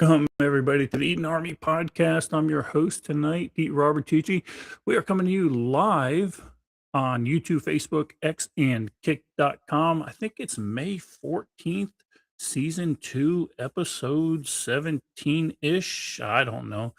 Welcome, everybody, to the Eaton Army podcast. I'm your host tonight, Pete Robertucci. We are coming to you live on YouTube, Facebook, X, and Kick.com. I think it's May 14th, season 2, episode 17-ish. I don't know,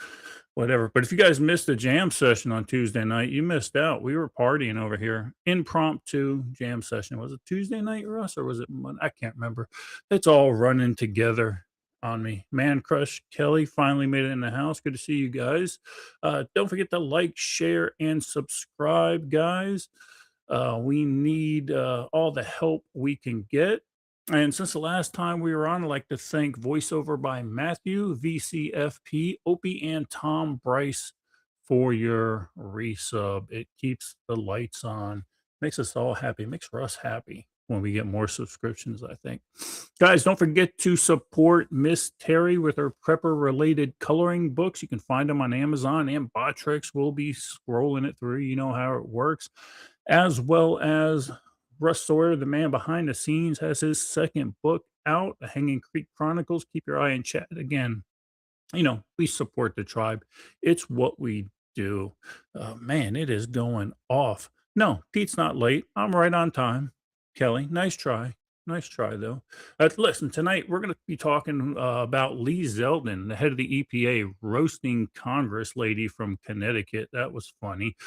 whatever. But if you guys missed the jam session on Tuesday night, you missed out. We were partying over here. Impromptu jam session. Was it Tuesday night, Russ, or was it Monday? I can't remember. It's all running together on me. Man Crush Kelly finally made it in the house. Good to see you guys. Don't forget to like, share, and subscribe, guys. We need all the help we can get. And since the last time we were on, I'd like to thank voiceover by Matthew, VCFP, Opie, and Tom Bryce for your resub. It keeps the lights on, makes us all happy, makes Russ happy when we get more subscriptions, I think. Guys, don't forget to support Miss Terry with her prepper-related coloring books. You can find them on Amazon, and Botrix will be scrolling it through. You know how it works. As well as Russ Sawyer, the man behind the scenes, has his second book out, The Hanging Creek Chronicles. Keep your eye in chat. Again, we support the tribe. It's what we do. Man, it is going off. No, Pete's not late. I'm right on time. Kelly, nice try. Nice try, though. Listen, tonight we're going to be talking about Lee Zeldin, the head of the EPA, roasting Congress lady from Connecticut. That was funny.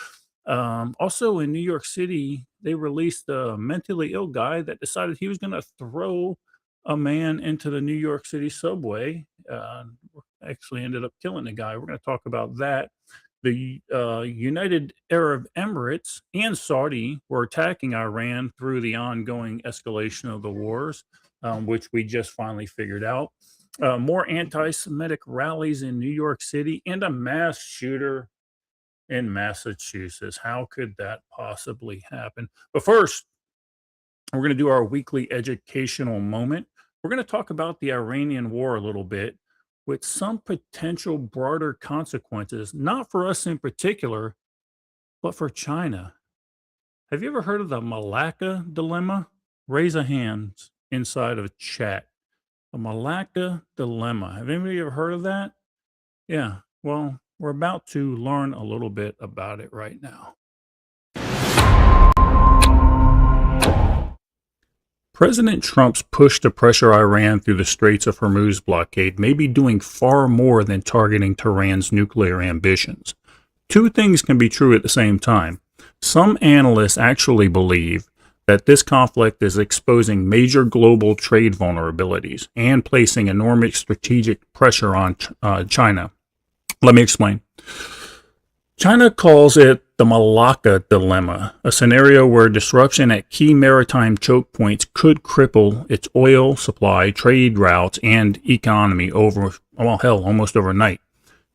Also, in New York City, they released a mentally ill guy that decided he was going to throw a man into the New York City subway. Actually ended up killing the guy. We're going to talk about that. The United Arab Emirates and Saudi were attacking Iran through the ongoing escalation of the wars, which we just finally figured out. More anti-Semitic rallies in New York City and a mass shooter in Massachusetts. How could that possibly happen? But first, we're going to do our weekly educational moment. We're going to talk about the Iranian war a little bit, with some potential broader consequences, not for us in particular, but for China. Have you ever heard of the Malacca dilemma? Raise a hand inside of a chat. The Malacca dilemma. Have anybody ever heard of that? Yeah, well, we're about to learn a little bit about it right now. President Trump's push to pressure Iran through the Straits of Hormuz blockade may be doing far more than targeting Tehran's nuclear ambitions. Two things can be true at the same time. Some analysts actually believe that this conflict is exposing major global trade vulnerabilities and placing enormous strategic pressure on China. Let me explain. China calls it the Malacca dilemma, a scenario where disruption at key maritime choke points could cripple its oil supply, trade routes, and economy almost overnight.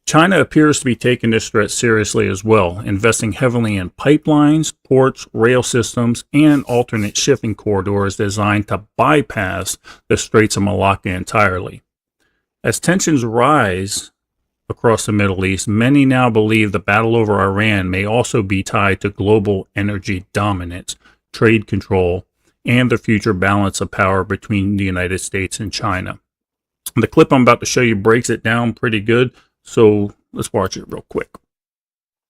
China appears to be taking this threat seriously as well, investing heavily in pipelines, ports, rail systems, and alternate shipping corridors designed to bypass the Straits of Malacca entirely. As tensions rise across the Middle East, many now believe the battle over Iran may also be tied to global energy dominance, trade control, and the future balance of power between the United States and China. The clip I'm about to show you breaks it down pretty good, so let's watch it real quick.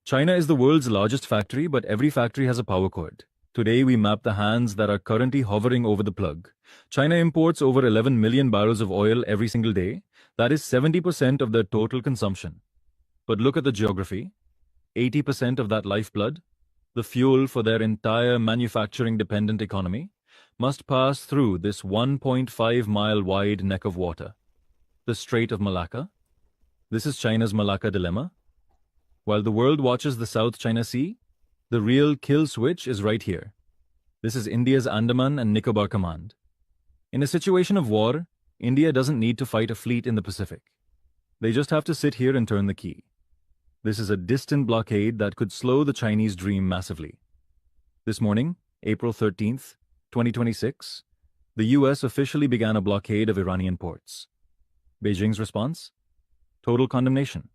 China is the world's largest factory, but every factory has a power cord. Today, we map the hands that are currently hovering over the plug. China imports over 11 million barrels of oil every single day. That is 70% of their total consumption. But look at the geography. 80% of that lifeblood, the fuel for their entire manufacturing-dependent economy, must pass through this 1.5-mile-wide neck of water. The Strait of Malacca. This is China's Malacca dilemma. While the world watches the South China Sea, the real kill switch is right here. This is India's Andaman and Nicobar Command. In a situation of war, India doesn't need to fight a fleet in the Pacific. They just have to sit here and turn the key. This is a distant blockade that could slow the Chinese dream massively. This morning, April 13th, 2026, the US officially began a blockade of Iranian ports. Beijing's response? Total condemnation.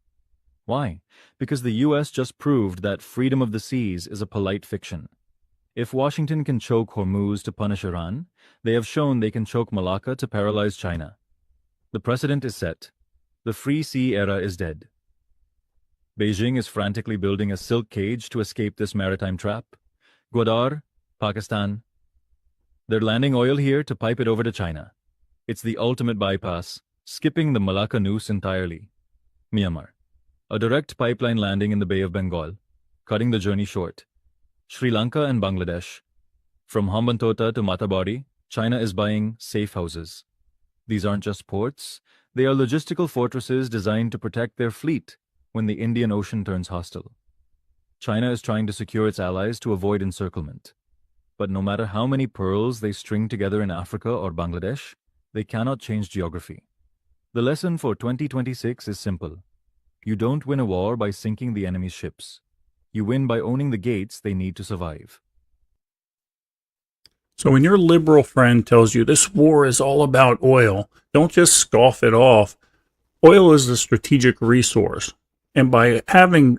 Why? Because the US just proved that freedom of the seas is a polite fiction. If Washington can choke Hormuz to punish Iran, they have shown they can choke Malacca to paralyze China. The precedent is set. The free sea era is dead. Beijing is frantically building a silk cage to escape this maritime trap. Gwadar, Pakistan. They're landing oil here to pipe it over to China. It's the ultimate bypass, skipping the Malacca noose entirely. Myanmar. A direct pipeline landing in the Bay of Bengal, cutting the journey short. Sri Lanka and Bangladesh. From Hambantota to Matabari, China is buying safe houses. These aren't just ports, they are logistical fortresses designed to protect their fleet when the Indian Ocean turns hostile. China is trying to secure its allies to avoid encirclement. But no matter how many pearls they string together in Africa or Bangladesh, they cannot change geography. The lesson for 2026 is simple. You don't win a war by sinking the enemy's ships. You win by owning the gates they need to survive. So when your liberal friend tells you this war is all about oil, don't just scoff it off. Oil is a strategic resource. And by having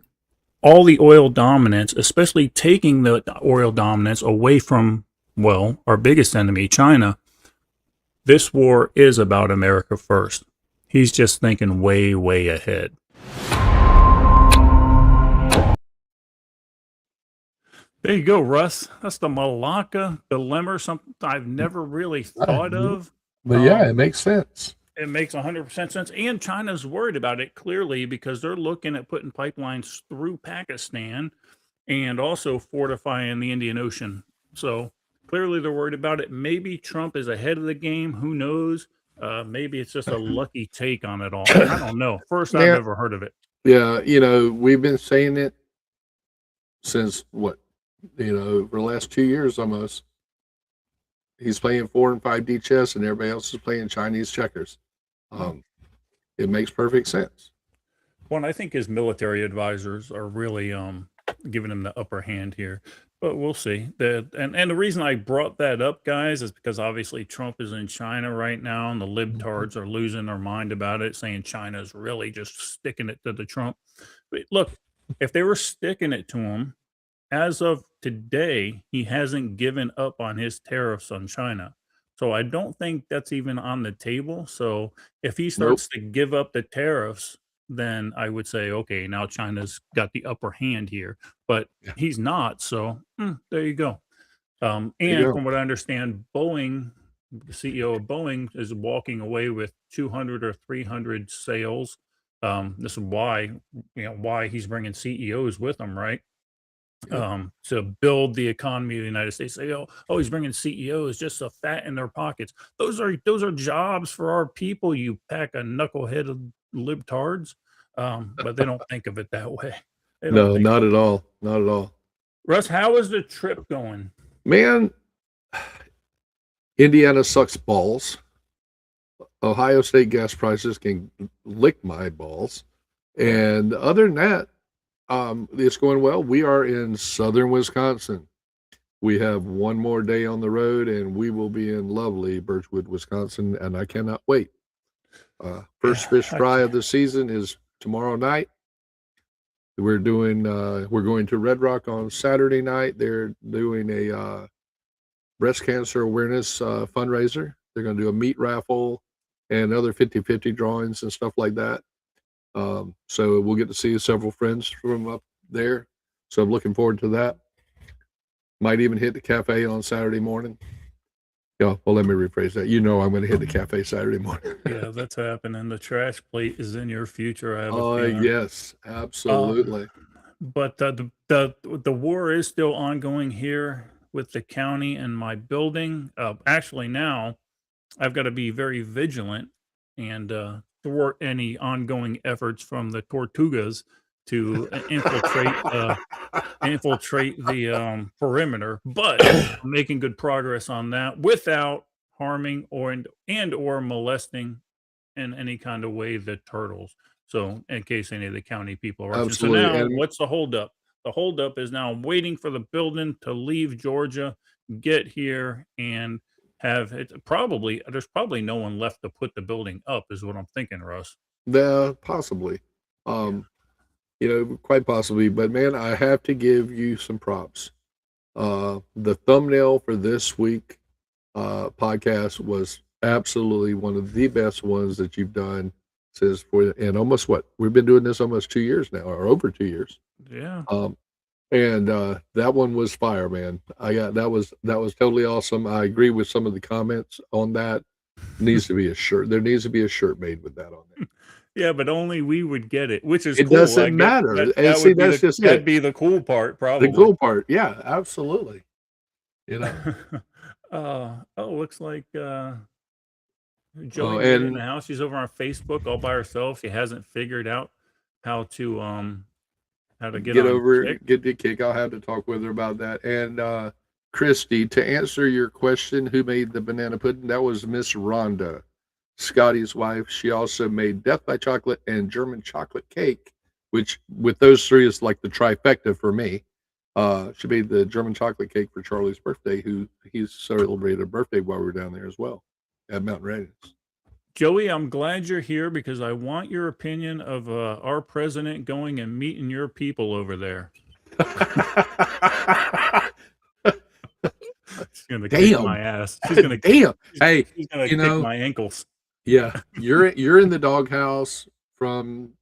all the oil dominance, especially taking the oil dominance away from, well, our biggest enemy, China, this war is about America first. He's just thinking way, way ahead. There you go, Russ. That's the Malacca dilemma, something I've never really thought of. But yeah, it makes sense. It makes 100% sense. And China's worried about it clearly because they're looking at putting pipelines through Pakistan and also fortifying the Indian Ocean. So clearly they're worried about it. Maybe Trump is ahead of the game. Who knows? Maybe it's just a lucky take on it all. I don't know. First, I've ever heard of it. Yeah, we've been saying it since what? For the last 2 years almost. He's playing 4 and 5D chess, and everybody else is playing Chinese checkers. It makes perfect sense. Well, I think his military advisors are really giving him the upper hand here, but we'll see. And the reason I brought that up, guys, is because obviously Trump is in China right now, and the libtards are losing their mind about it, saying China's really just sticking it to the Trump. But look, if they were sticking it to him, as of today, he hasn't given up on his tariffs on China. So I don't think that's even on the table. So if he starts to give up the tariffs, then I would say, okay, now China's got the upper hand here. But he's not. So there you go. And from what I understand, Boeing, the CEO of Boeing, is walking away with 200 or 300 sales. This is why he's bringing CEOs with him, right? To build the economy of the United States. Say, he's bringing CEOs just to fatten their pockets. Those are jobs for our people, you pack of knuckleheaded libtards. But they don't think of it that way. No, not at all. Not at all. Russ, how is the trip going? Man, Indiana sucks balls. Ohio State gas prices can lick my balls. And other than that, it's going well. We are in southern Wisconsin. We have one more day on the road, and we will be in lovely Birchwood, Wisconsin, and I cannot wait. First fish fry of the season is tomorrow night. We're going to Red Rock on Saturday night. They're doing a breast cancer awareness fundraiser. They're going to do a meat raffle and other 50-50 drawings and stuff like that. So we'll get to see several friends from up there. So I'm looking forward to that. Might even hit the cafe on Saturday morning. Yeah, well, let me rephrase that. I'm going to hit the cafe Saturday morning. Yeah, that's happening. The trash plate is in your future. I have a feeling. Yes, absolutely. But the war is still ongoing here with the county and my building. Actually, now I've got to be very vigilant and thwart any ongoing efforts from the Tortugas to infiltrate the perimeter. But I'm making good progress on that without harming or molesting in any kind of way the turtles. So in case any of the county people are watching. So now what's the holdup? The holdup is now I'm waiting for the building to leave Georgia, get here, and have it. There's probably no one left to put the building up, is what I'm thinking, Russ. Possibly. Quite possibly. But man, I have to give you some props. The thumbnail for this week podcast was absolutely one of the best ones that you've done says and almost what we've been doing this almost 2 years now, or over 2 years. Yeah. And that one was fire, man. That was totally awesome. I agree with some of the comments on that. Needs to be a shirt. There needs to be a shirt made with that on there. Yeah, but only we would get it, which is It cool. doesn't matter. That, And that see, would be that's just that'd it. be the cool part, probably. The cool part, yeah, absolutely. You know, looks like Joey Oh, made it in and the house. She's over on Facebook all by herself. She hasn't figured out how to get on Kick. get the Kick. I'll have to talk with her about that. And Christy, to answer your question, who made the banana pudding? That was Miss Rhonda, Scotty's wife. She also made Death by Chocolate and German chocolate cake, which with those three is like the trifecta for me. She made the German chocolate cake for Charlie's birthday, who he celebrated a birthday while we were down there as well at Mountain Readiness. Joey, I'm glad you're here because I want your opinion of our president going and meeting your people over there. She's gonna kick my ass. She's gonna damn. Hey, she's gonna kick my ankles. Yeah, you're in the doghouse from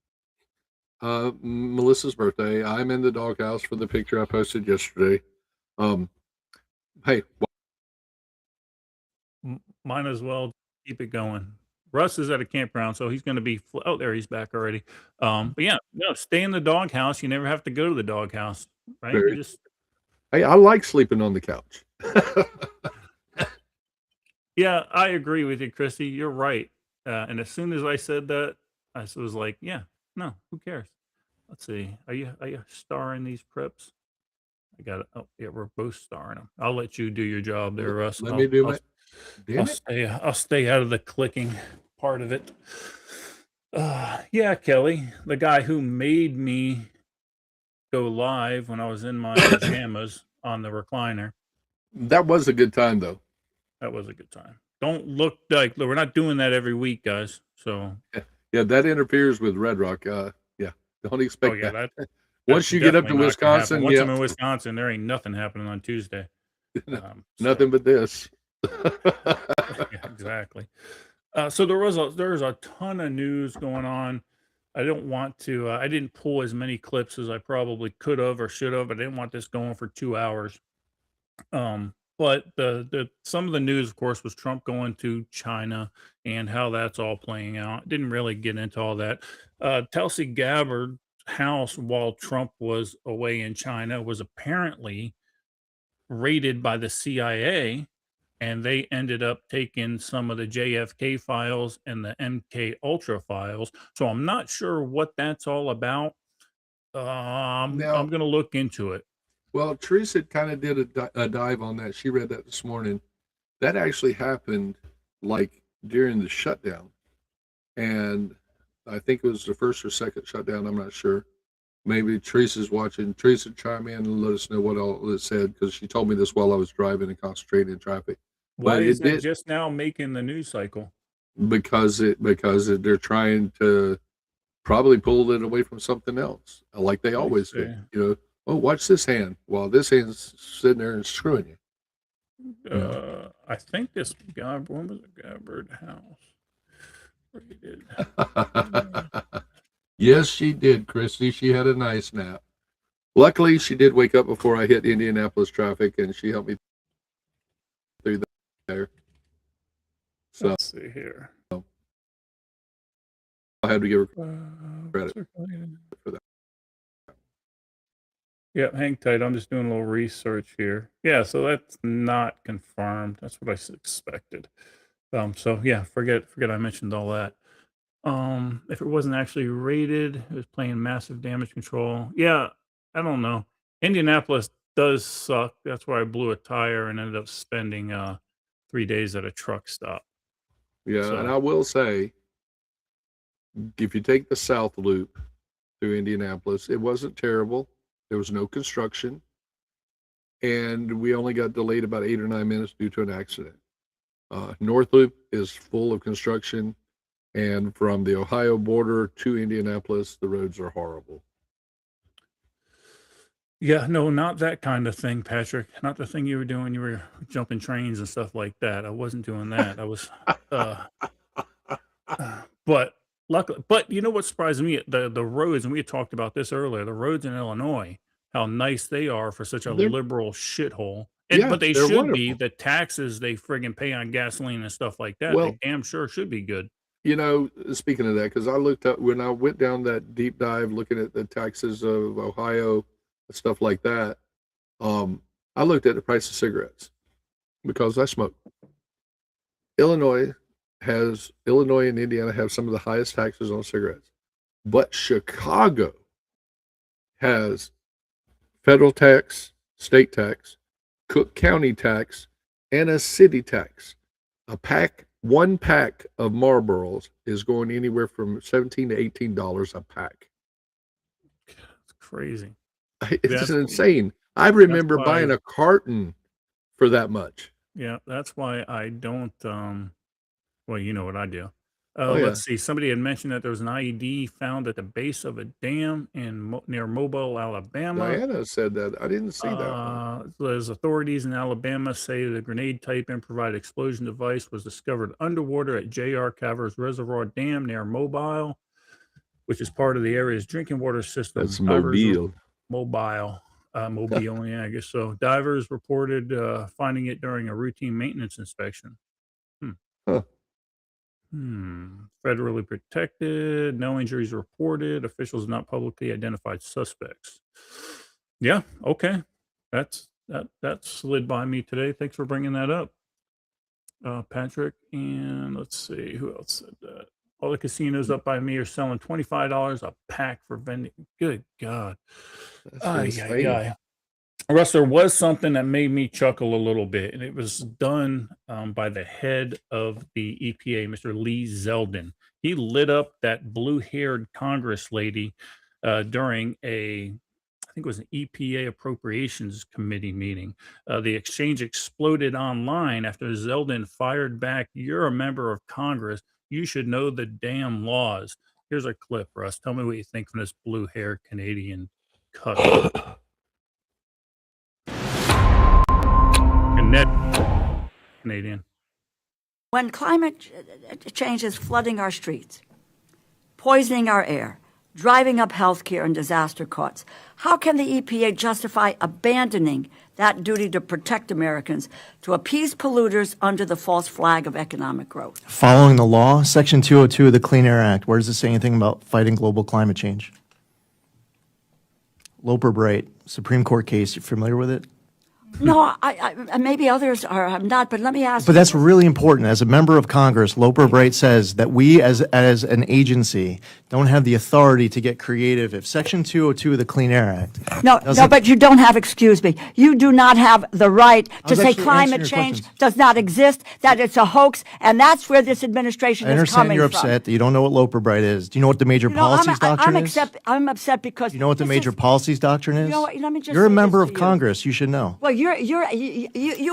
Melissa's birthday. I'm in the doghouse for the picture I posted yesterday. Hey, might as well keep it going. Russ is at a campground, so he's going to be. Oh, there he's back already. But yeah, no, stay in the doghouse. You never have to go to the doghouse, right? You just. Hey, I like sleeping on the couch. Yeah, I agree with you, Christy. You're right. And as soon as I said that, I was like, yeah, no, who cares? Let's see. Are you starring these preps? I got it. Oh, yeah, we're both starring them. I'll let you do your job there, Russ. Let me do my. I'll stay out of the clicking part of it. Yeah, Kelly, the guy who made me go live when I was in my pajamas on the recliner. That was a good time, though. That was a good time. Don't look like we're not doing that every week, guys. So yeah, that interferes with Red Rock. Yeah, don't expect that. Once you get up to Wisconsin, once I'm in Wisconsin, there ain't nothing happening on Tuesday. Nothing but this. Yeah, exactly. So there's a ton of news going on. I don't want to. I didn't pull as many clips as I probably could have or should have. I didn't want this going for 2 hours. But the some of the news, of course, was Trump going to China and how that's all playing out. Didn't really get into all that. Tulsi Gabbard's house while Trump was away in China was apparently raided by the CIA, and they ended up taking some of the JFK files and the MK Ultra files. So I'm not sure what that's all about. I'm going to look into it. Well, Teresa kind of did a dive on that. She read that this morning. That actually happened like during the shutdown. And I think it was the first or second shutdown. I'm not sure. Maybe Teresa's watching. Teresa, chime in and let us know what all it said, because she told me this while I was driving and concentrating in traffic. Why is it just now making the news cycle? Because they're trying to probably pull it away from something else, like they always do. You know, oh, watch this hand. Well, this hand's sitting there and screwing you. I think this guy, when was the Gabbard house raided? Yes, she did, Christy. She had a nice nap. Luckily, she did wake up before I hit Indianapolis traffic, and she helped me through there. So let's see here. I had to give her credit for that. Yeah, hang tight. I'm just doing a little research here. Yeah, so that's not confirmed. That's what I expected. So yeah, forget I mentioned all that. If it wasn't actually rated, it was playing massive damage control. Yeah, I don't know. Indianapolis does suck. That's why I blew a tire and ended up spending 3 days at a truck stop. Yeah, and I will say, if you take the South Loop through Indianapolis, it wasn't terrible. There was no construction, and we only got delayed about 8 or 9 minutes due to an accident. North Loop is full of construction, and from the Ohio border to Indianapolis, the roads are horrible. Yeah, no, not that kind of thing, Patrick. Not the thing you were doing. You were jumping trains and stuff like that. I wasn't doing that. I was, but luckily, but you know what surprised me? The roads, and we had talked about this earlier. The roads in Illinois, how nice they are for such a They're liberal shithole. And but they they're should be. wonderful. The taxes they friggin' pay on gasoline and stuff like that. They Well, damn sure should be good. speaking of that, because I looked up when I went down that deep dive looking at the taxes of Ohio, stuff like that. I looked at the price of cigarettes because I smoke. Illinois and Indiana have some of the highest taxes on cigarettes, but Chicago has federal tax, state tax, Cook County tax, and a city tax. One pack of Marlboros is going anywhere from $17 to $18 a pack. It's crazy. It's That's insane. I that's remember why. buying a carton for that much. Yeah, that's why I don't. Well, you know what I do. Oh yeah, Let's see. Somebody had mentioned that there was an IED found at the base of a dam near Mobile, Alabama. Diana said that. I didn't see that one. There's authorities in Alabama say the grenade type improvised explosion device was discovered underwater at J.R. Cavers Reservoir Dam near Mobile, which is part of the area's drinking water system. That's Divers Mobile. Mobile, yeah, I guess so. Divers reported finding it during a routine maintenance inspection. Huh. Federally protected. No injuries reported. Officials have not publicly identified suspects. Yeah. Okay. That slid by me today. Thanks for bringing that up, Patrick. And let's see who else said that. All the casinos up by me are selling $25 a pack for vending. Good God. That's insane. Russ, there was something that made me chuckle a little bit, and it was done by the head of the EPA, Mr. Lee Zeldin. He lit up that blue-haired Congress lady during I think it was an EPA Appropriations Committee meeting. The exchange exploded online after Zeldin fired back, "You're a member of Congress. You should know the damn laws." Here's a clip, Russ. Tell me what you think from this blue-haired Canadian cuck. And net Canadian. When climate change is flooding our streets, poisoning our air, driving up healthcare and disaster costs, how can the EPA justify abandoning that duty to protect Americans to appease polluters under the false flag of economic growth? Following the law, Section 202 of the Clean Air Act, where does it say anything about fighting global climate change? Loper Bright, Supreme Court case, you familiar with it? No, I maybe others are not, but let me ask. But that's really important. As a member of Congress, Loper Bright says that we as an agency don't have the authority to get creative. If Section 202 of the Clean Air Act No, but you don't have, excuse me, you do not have the right to say climate change does not exist, that it's a hoax, and that's where this administration I is understand coming you're from. upset that you don't know what Loper Bright is. Do you know what the major policies doctrine is? I'm upset because You know what the this major is- policies doctrine is? You know what, let me just You're a say member this of to you. Congress. You should know. Well, you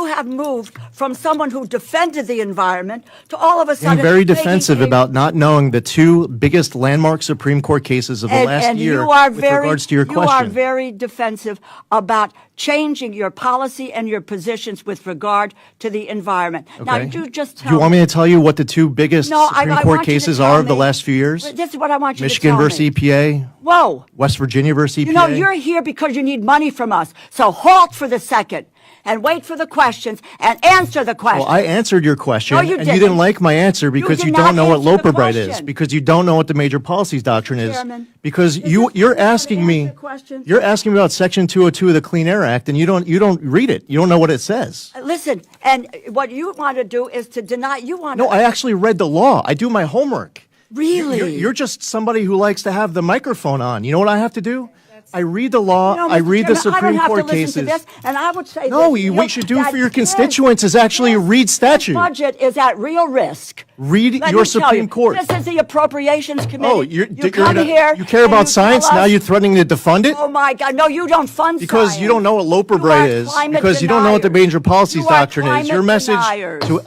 have moved from someone who defended the environment to all of a sudden Being very making defensive a- about not knowing the two biggest landmark Supreme Court cases of the last and year you are with very, regards to your you are question. very defensive about changing your policy and your positions with regard to the environment. Now, Okay. you just Do tell you want me to tell you what the two biggest No, Supreme I Court want you to cases tell are of the me- last few years? This is what I want you Michigan to tell versus me. EPA, Whoa. West Virginia versus EPA. You know, you're here because you need money from us. So halt for the second and wait for the questions and answer the questions. Well, I answered your question, No, you and you didn't didn't. like my answer because did you not don't know what answer the Loper Bright is, question. because you don't know what the major policies doctrine is, Chairman, because this you're is- you asking wanna me, answer questions? you're asking me about Section 202 of the Clean Air Act, and you don't read it. You don't know what it says. Listen, and what you want to do is to deny. You want No, to I actually read the law. I do my homework. really. You're just somebody who likes to have the microphone on. You know what I have to do? I read the law. No, I Mr. read the Chairman, I Supreme don't have Court to listen cases. to this, and I would say No, this to what you should do that for your this- constituents is actually read statute. This budget is at real risk. Read Let your me tell Supreme you, Court. This is the Appropriations Committee. Oh, you come here. you care and about you science? tell Now us- you're threatening to defund it? Oh my God! No, you don't fund Because science. you don't know what Loper You Bright are is. climate Because you don't know what the deniers. major policies You are doctrine is. climate Your message deniers. to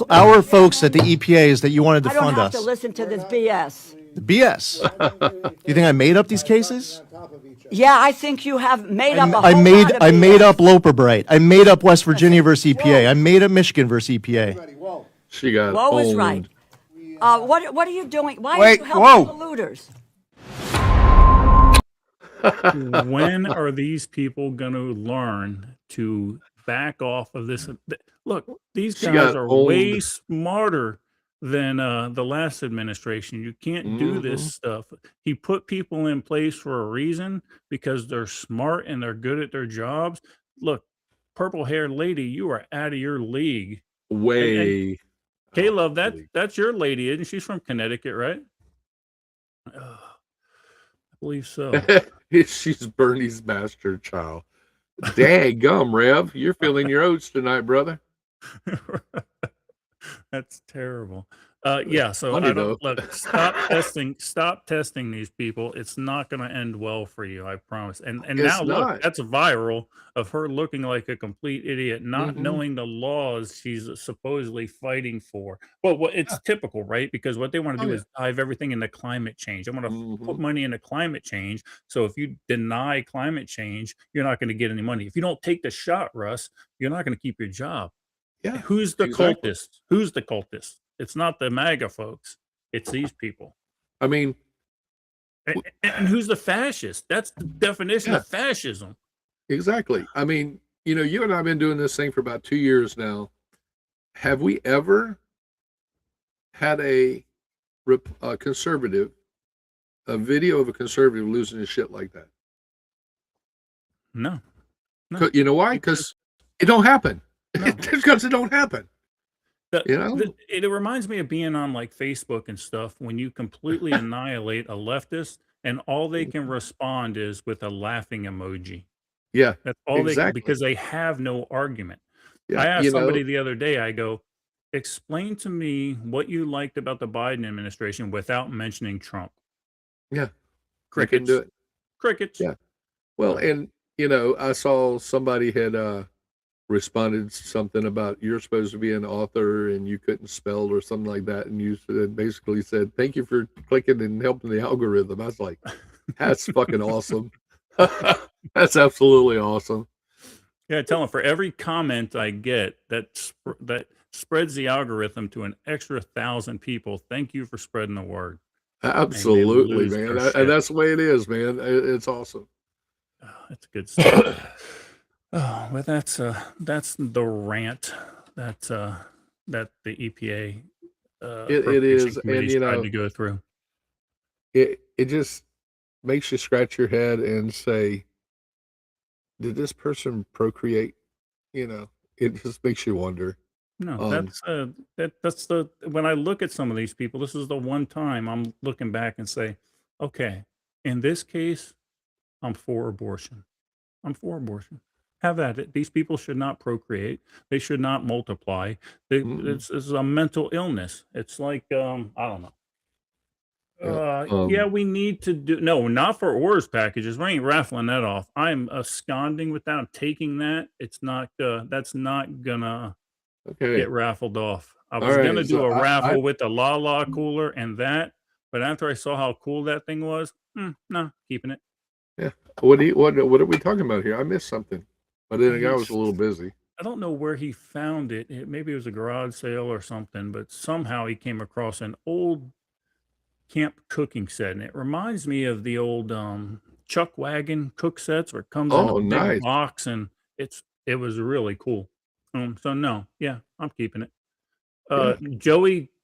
our folks at the EPA is that you want to I don't defund have us. to listen to this BS. The BS. You think I made up these cases? Yeah, I think you have made up a whole I made lot of I made BS. up Loper Bright. I made up West Virginia versus EPA. I made up Michigan versus EPA. She got Woe is owned. right. What are you doing? Why are Wait, you helping whoa. polluters? When are these people going to learn to back off of this? Look, these She guys got are way owned. smarter than the last administration. You can't do this Mhm. stuff. He put people in place for a reason because they're smart and they're good at their jobs. Look, purple haired lady, you are out of your league. And Way out Caleb, of the that's league. that's your lady, isn't she? She's from Connecticut, right? I believe so. She's Bernie's bastard child. Dang gum, Rev. You're feeling your oats tonight, brother. That's terrible. It's Yeah, so funny I though. don't look, stop testing these people. It's not gonna end well for you, I promise. And It's now look, not. that's viral of her looking like a complete idiot, not Mhm. knowing the laws she's supposedly fighting for. Well, what Yeah. it's typical, right? Because what they want to Oh do yeah. is dive everything into climate change. I want to put Mhm. money into climate change. So if you deny climate change, you're not going to get any money. If you don't take the shot, Russ, you're not going to keep your job. Yeah. Who's the Exactly. cultist? Who's the cultist? It's not the MAGA folks. It's these people. I mean, And who's the fascist? That's the definition yeah, of fascism. exactly. I mean, you and I have been doing this thing for about 2 years now. Have we ever had a conservative, a video of a conservative losing his shit like that? No, no. You know why? Because it don't happen. No. Because it don't happen. It reminds me of being on like Facebook and stuff when you completely annihilate a leftist and all they can respond is with a laughing emoji. Yeah, That's all they exactly. because they have no argument. Yeah, I asked somebody the other day, I go, explain to me what you liked about the Biden administration without mentioning Trump. Yeah, you Crickets. can do it. Crickets. Yeah. Well, and I saw somebody had responded something about you're supposed to be an author and you couldn't spell or something like that, and you basically said thank you for clicking and helping the algorithm. I was like, that's fucking awesome. That's absolutely awesome. Yeah, tell them for every comment I get that spreads the algorithm to an extra 1,000 people. Thank you for spreading the word. Absolutely, lose man. their And that's the way it is, man. It's awesome. Oh, that's good stuff. Oh, well, that's the rant that the EPA It is, committee's and tried to go through. it just makes you scratch your head and say, did this person procreate? It just makes you wonder. No, that's the when I look at some of these people, this is the one time I'm looking back and say, okay, in this case, I'm for abortion. I'm for abortion. Have at it. These people should not procreate. They should not multiply. It's a mental illness. It's like I don't know. Yeah, we need to do not for ORS packages. We ain't raffling that off. I'm absconding with that. I'm taking that. It's not that's not gonna Okay. get raffled off. I All was right, gonna do so a I raffle with the La cooler and that, but after I saw how cool that thing was, no, keeping it. yeah. What are we talking about here? I missed something. But then I was He's- a little busy. I don't know where he found it. Maybe it was a garage sale or something, but somehow he came across an old camp cooking set, and it reminds me of the old chuck wagon cook sets where it comes in a Oh, big nice. box, and it was really cool. So no, yeah, I'm keeping it.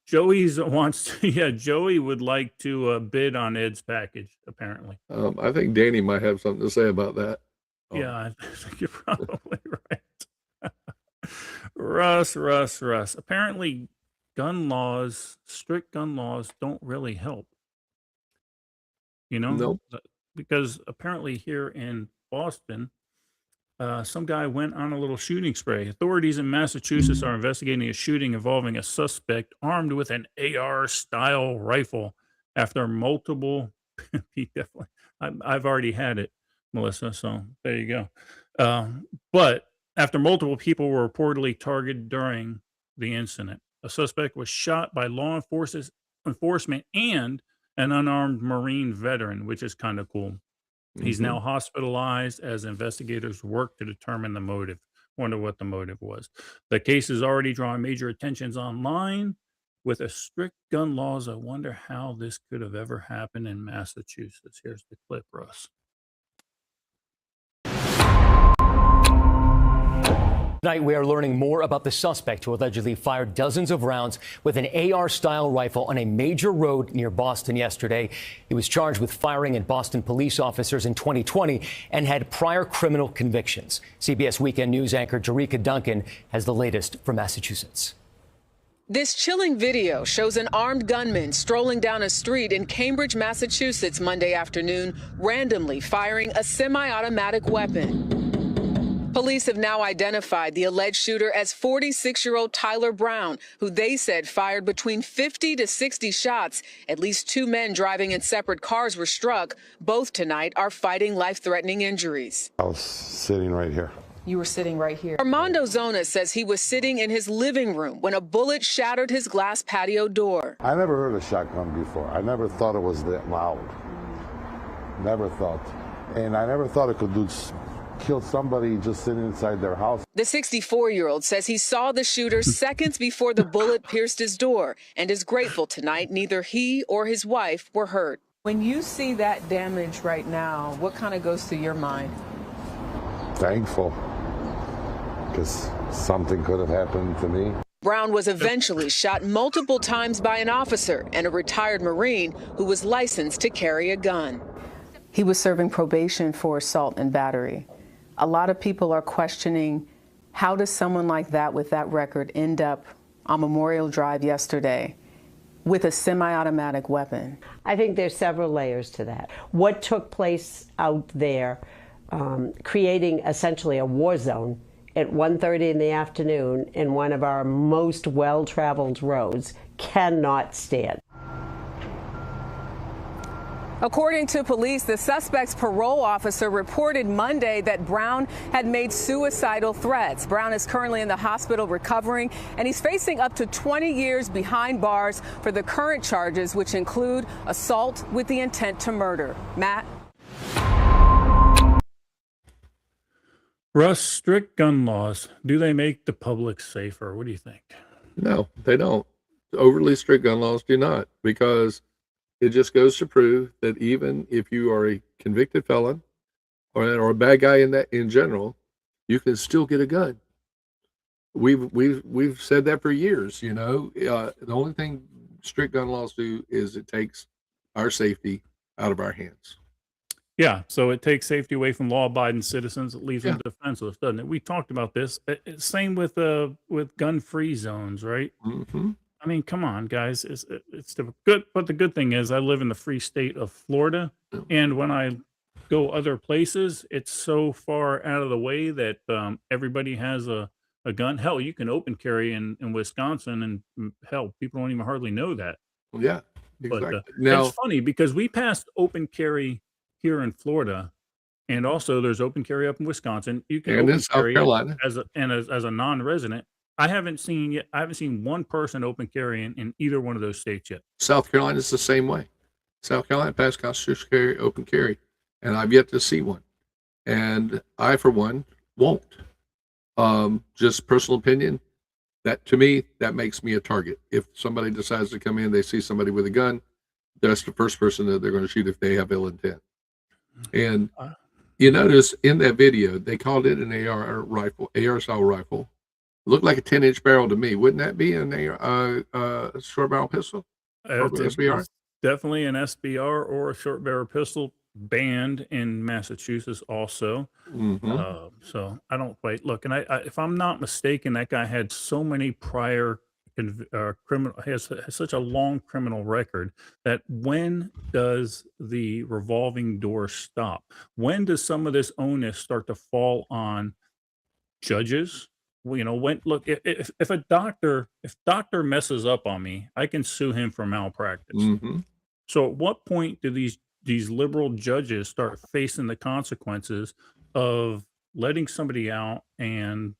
Joey's wants to, yeah, Joey would like to bid on Ed's package, apparently. I think Danny might have something to say about that. Yeah, I think you're probably right. Russ. Apparently, strict gun laws don't really help. Nope. Because apparently here in Boston, some guy went on a little shooting spree. Authorities in Massachusetts are investigating a shooting involving a suspect armed with an AR-style rifle after multiple. He definitely. I've already had it, Melissa. So there you go. But after multiple people were reportedly targeted during the incident, a suspect was shot by law enforcement and an unarmed Marine veteran, which is kind of cool. He's now hospitalized as investigators work to determine the motive. Wonder what the motive was. The case is already drawing major attentions online. with a strict gun laws, I wonder how this could have ever happened in Massachusetts. Here's the clip, Russ. Tonight, we are learning more about the suspect who allegedly fired dozens of rounds with an AR-style rifle on a major road near Boston yesterday. He was charged with firing at Boston police officers in 2020 and had prior criminal convictions. CBS Weekend News anchor Jerrika Duncan has the latest from Massachusetts. This chilling video shows an armed gunman strolling down a street in Cambridge, Massachusetts Monday afternoon, randomly firing a semi-automatic weapon. Police have now identified the alleged shooter as 46-year-old Tyler Brown, who they said fired between 50 to 60 shots. At least 2 men driving in separate cars were struck. Both tonight are fighting life-threatening injuries. I was sitting right here. You were sitting right here. Armando Zona says he was sitting in his living room when a bullet shattered his glass patio door. I never heard a shotgun before. I never thought it was that loud. Never thought. And I never thought it could kill somebody just sitting inside their house. The 64-year-old says he saw the shooter seconds before the bullet pierced his door and is grateful tonight neither he or his wife were hurt. When you see that damage right now, what kind of goes through your mind? Thankful, because something could have happened to me. Brown was eventually shot multiple times by an officer and a retired Marine who was licensed to carry a gun. He was serving probation for assault and battery. A lot of people are questioning, how does someone like that with that record end up on Memorial Drive yesterday with a semi-automatic weapon? I think there's several layers to that. What took place out there, creating essentially a war zone at 1:30 in the afternoon in one of our most well-traveled roads, cannot stand. According to police, the suspect's parole officer reported Monday that Brown had made suicidal threats. Brown is currently in the hospital recovering, and he's facing up to 20 years behind bars for the current charges, which include assault with the intent to murder. Matt? Russ, strict gun laws, do they make the public safer? What do you think? No, they don't. Overly strict gun laws do not, because it just goes to prove that even if you are a convicted felon or a bad guy in general, you can still get a gun. We've said that for years. The only thing strict gun laws do is it takes our safety out of our hands. Yeah, so it takes safety away from law-abiding citizens. It leaves them defenseless, doesn't it? We talked about this. Same with gun-free zones, right? Mm-hmm. I mean, come on, guys. It's good, but the good thing is I live in the free state of Florida, and when I go other places, it's so far out of the way that everybody has a gun. Hell, you can open carry in Wisconsin, and hell, people don't even hardly know that. Yeah, exactly. But Now, it's funny because we passed open carry here in Florida, and also there's open carry up in Wisconsin. You can and open in South carry Carolina. as a non-resident. I haven't seen one person open carry in either one of those states yet. South Carolina is the same way. South Carolina passed constitutional carry, open carry, and I've yet to see one. And I, for one, won't. Just personal opinion. That to me, that makes me a target. If somebody decides to come in, they see somebody with a gun, that's the first person that they're going to shoot if they have ill intent. And you notice in that video, they called it an AR rifle, AR-style rifle. Looked like a 10-inch barrel to me. Wouldn't that be a short barrel pistol? Or SBR? It's definitely an SBR or a short barrel pistol, banned in Massachusetts also. Mm-hmm. So I don't quite look. And I if I'm not mistaken, that guy had so many prior criminal, has such a long criminal record that when does the revolving door stop? When does some of this onus start to fall on judges? Well, if a doctor messes up on me, I can sue him for malpractice. Mm-hmm. So at what point do these liberal judges start facing the consequences of letting somebody out and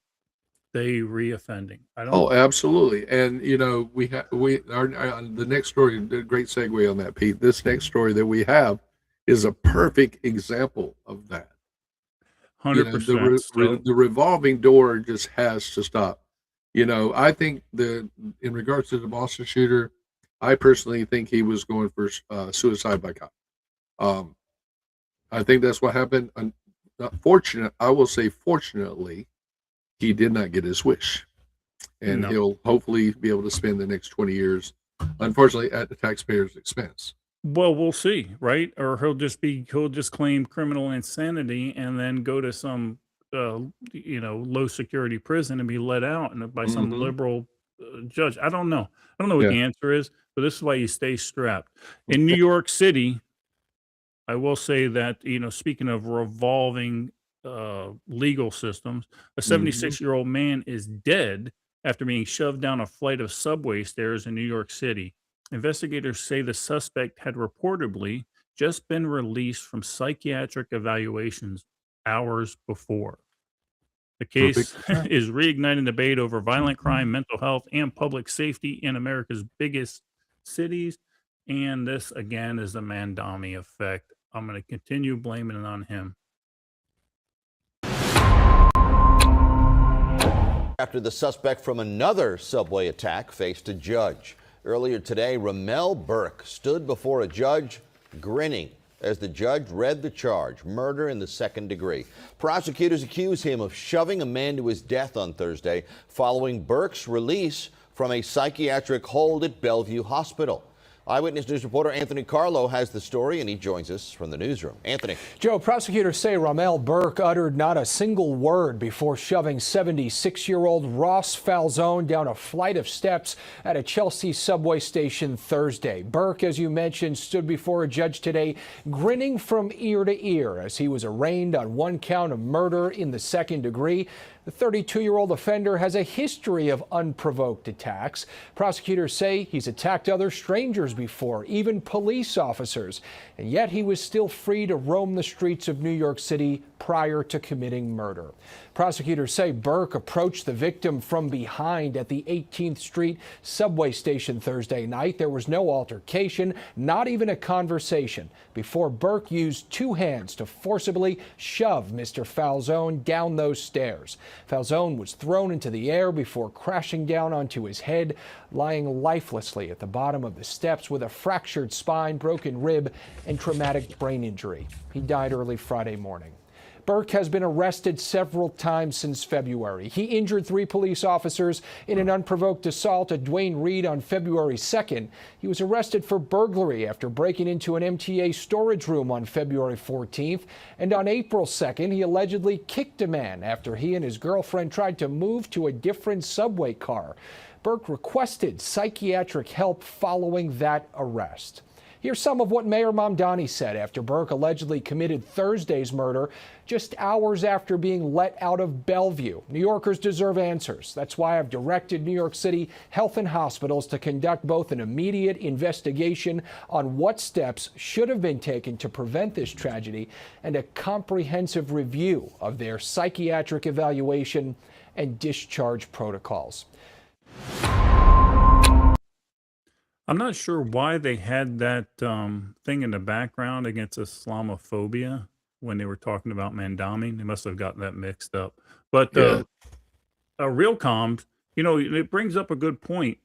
they reoffending? Oh, absolutely. And the next story, great segue on that, Pete. This next story that we have is a perfect example of that. 100%. The revolving door just has to stop. I think in regards to the Boston shooter, I personally think he was going for suicide by cop. I think that's what happened. I will say, fortunately, he did not get his wish, and he'll hopefully be able to spend the next 20 years, unfortunately, at the taxpayer's expense. Well, we'll see, right? Or he'll just claim criminal insanity and then go to some low security prison and be let out and by some liberal judge. I don't know. I don't know what the answer is, but this is why you stay strapped. In New York City, I will say that, speaking of revolving legal systems, a 76-year-old man is dead after being shoved down a flight of subway stairs in New York City. Investigators say the suspect had reportedly just been released from psychiatric evaluations hours before. The case is reigniting debate over violent crime, mental health, and public safety in America's biggest cities. And this, again, is the Mandami effect. I'm going to continue blaming it on him. After the suspect from another subway attack faced a judge. Earlier today, Ramel Burke stood before a judge grinning as the judge read the charge, murder in the second degree. Prosecutors accuse him of shoving a man to his death on Thursday following Burke's release from a psychiatric hold at Bellevue Hospital. Eyewitness News reporter Anthony Carlo has the story, and he joins us from the newsroom. Anthony. Joe, prosecutors say Ramel Burke uttered not a single word before shoving 76-year-old Ross Falzone down a flight of steps at a Chelsea subway station Thursday. Burke, as you mentioned, stood before a judge today, grinning from ear to ear as he was arraigned on one count of murder in the second degree. The 32-year-old offender has a history of unprovoked attacks. Prosecutors say he's attacked other strangers before, even police officers, and yet he was still free to roam the streets of New York City prior to committing murder. Prosecutors say Burke approached the victim from behind at the 18th Street subway station Thursday night. There was no altercation, not even a conversation, before Burke used two hands to forcibly shove Mr. Falzone down those stairs. Falzone was thrown into the air before crashing down onto his head, lying lifelessly at the bottom of the steps with a fractured spine, broken rib, and traumatic brain injury. He died early Friday morning. Burke has been arrested several times since February. He injured 3 police officers in an unprovoked assault at Duane Reade on February 2nd. He was arrested for burglary after breaking into an MTA storage room on February 14th. And on April 2nd, he allegedly kicked a man after he and his girlfriend tried to move to a different subway car. Burke requested psychiatric help following that arrest. Here's some of what Mayor Mamdani said after Burke allegedly committed Thursday's murder just hours after being let out of Bellevue. New Yorkers deserve answers. That's why I've directed New York City Health and Hospitals to conduct both an immediate investigation on what steps should have been taken to prevent this tragedy and a comprehensive review of their psychiatric evaluation and discharge protocols. I'm not sure why they had that thing in the background against Islamophobia when they were talking about Mandami. They must have gotten that mixed up. But real comms, it brings up a good point.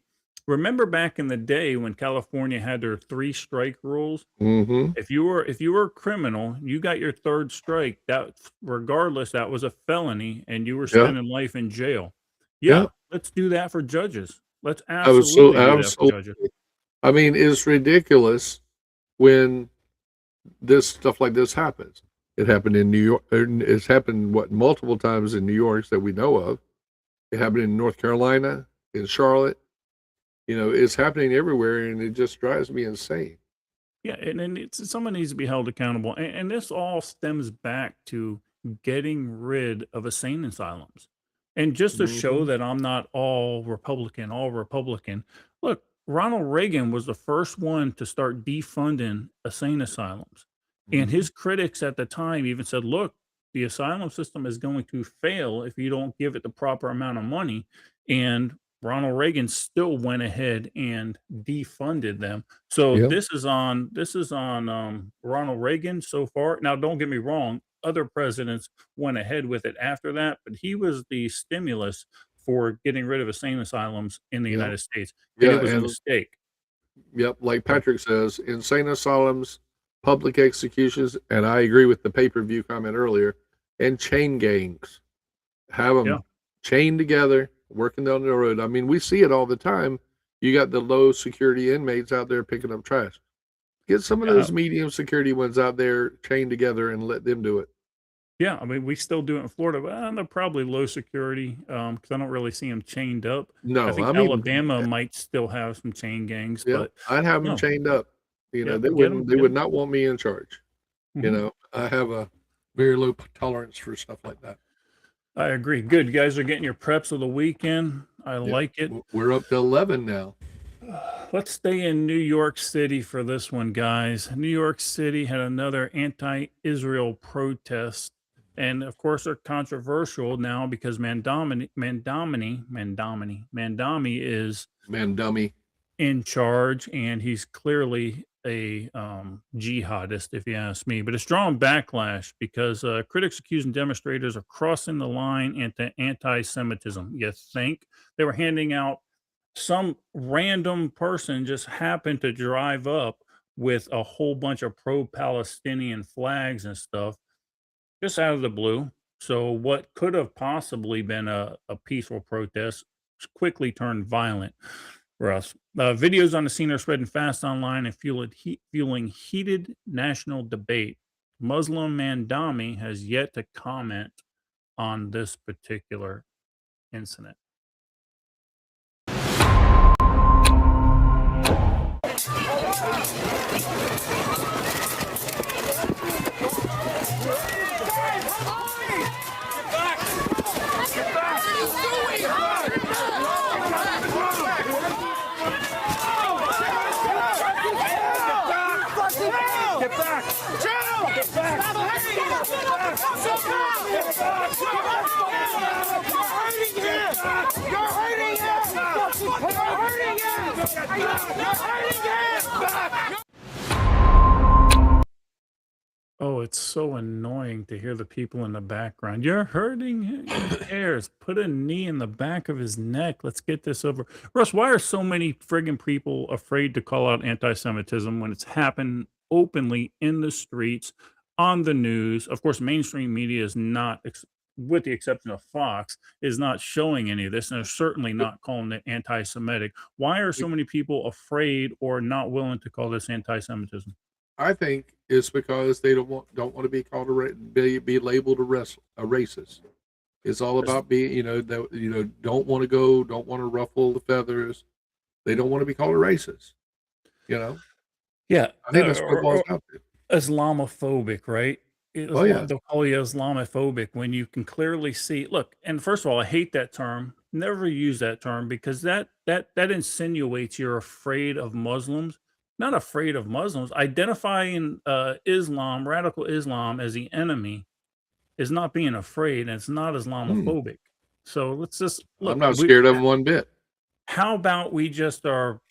Remember back in the day when California had their 3 strike rules? If you were a criminal, you got your 3rd strike. That regardless, that was a felony, and you were spending life in jail. Let's do that for judges. Let's absolutely do that for judges. I mean, it's ridiculous when this stuff like this happens. It happened in New York. It's happened, multiple times in New York that we know of. It happened in North Carolina, in Charlotte. It's happening everywhere, and it just drives me insane. Yeah, and someone needs to be held accountable. And this all stems back to getting rid of insane asylums. And just to show that I'm not all Republican, look, Ronald Reagan was the first one to start defunding insane asylums. And his critics at the time even said, look, the asylum system is going to fail if you don't give it the proper amount of money. And Ronald Reagan still went ahead and defunded them. So this is on Ronald Reagan so far. Now, don't get me wrong. Other presidents went ahead with it after that, but he was the stimulus for getting rid of insane asylums in the Yeah. United States. And Yeah, it was a and mistake. yep, like Patrick says, insane asylums, public executions, and I agree with the pay-per-view comment earlier, and chain gangs. Have them Yeah. chained together, working down the road. I mean, we see it all the time. You got the low security inmates out there picking up trash. Get some of Yeah. those medium security ones out there chained together and let them do it. Yeah, I mean, we still do it in Florida, but they're probably low security because I don't really see them chained up. No, I think I mean, Alabama might still have some chain gangs, yeah, but I'd have them no. chained up. You know, Yeah, they get wouldn't. 'em, They get would 'em. not want me in charge. You Mhm. know, I have a very low tolerance for stuff like that. I agree. Good. You guys are getting your preps of the weekend. I Yeah. like it. We're up to 11 now. Let's stay in New York City for this one, guys. New York City had another anti-Israel protest, and of course, they're controversial now because Mandami is Man, dummy. in charge, and he's clearly a jihadist, if you ask me. But it's drawing backlash because critics accusing demonstrators of crossing the line into anti-Semitism. You think they were handing out some random person just happened to drive up with a whole bunch of pro-Palestinian flags and stuff just out of the blue. So what could have possibly been a peaceful protest quickly turned violent for us. Videos on the scene are spreading fast online and fueling heated national debate. Muslim Mandami has yet to comment on this particular incident. Oh, it's so annoying to hear the people in the background. You're hurting him. Who cares? Put a knee in the back of his neck. Let's get this over. Russ, why are so many friggin' people afraid to call out anti-Semitism when it's happened openly in the streets, on the news? Of course, mainstream media is not, with the exception of Fox, is not showing any of this, and they're certainly not calling it anti-Semitic. Why are so many people afraid or not willing to call this anti-Semitism? I think it's because they don't want to be called be labeled a racist. It's all about being, don't want to don't want to ruffle the feathers. They don't want to be called a racist. Yeah, I think that's what it boils down to. Islamophobic, right? Oh, yeah. They'll call you Islamophobic when you can clearly see. Look, and first of all, I hate that term. Never use that term because that insinuates you're afraid of Muslims. Not afraid of Muslims. Identifying Islam, radical Islam, as the enemy is not being afraid, and it's not Islamophobic. So let's just look. I'm not scared of them one bit. How about we just are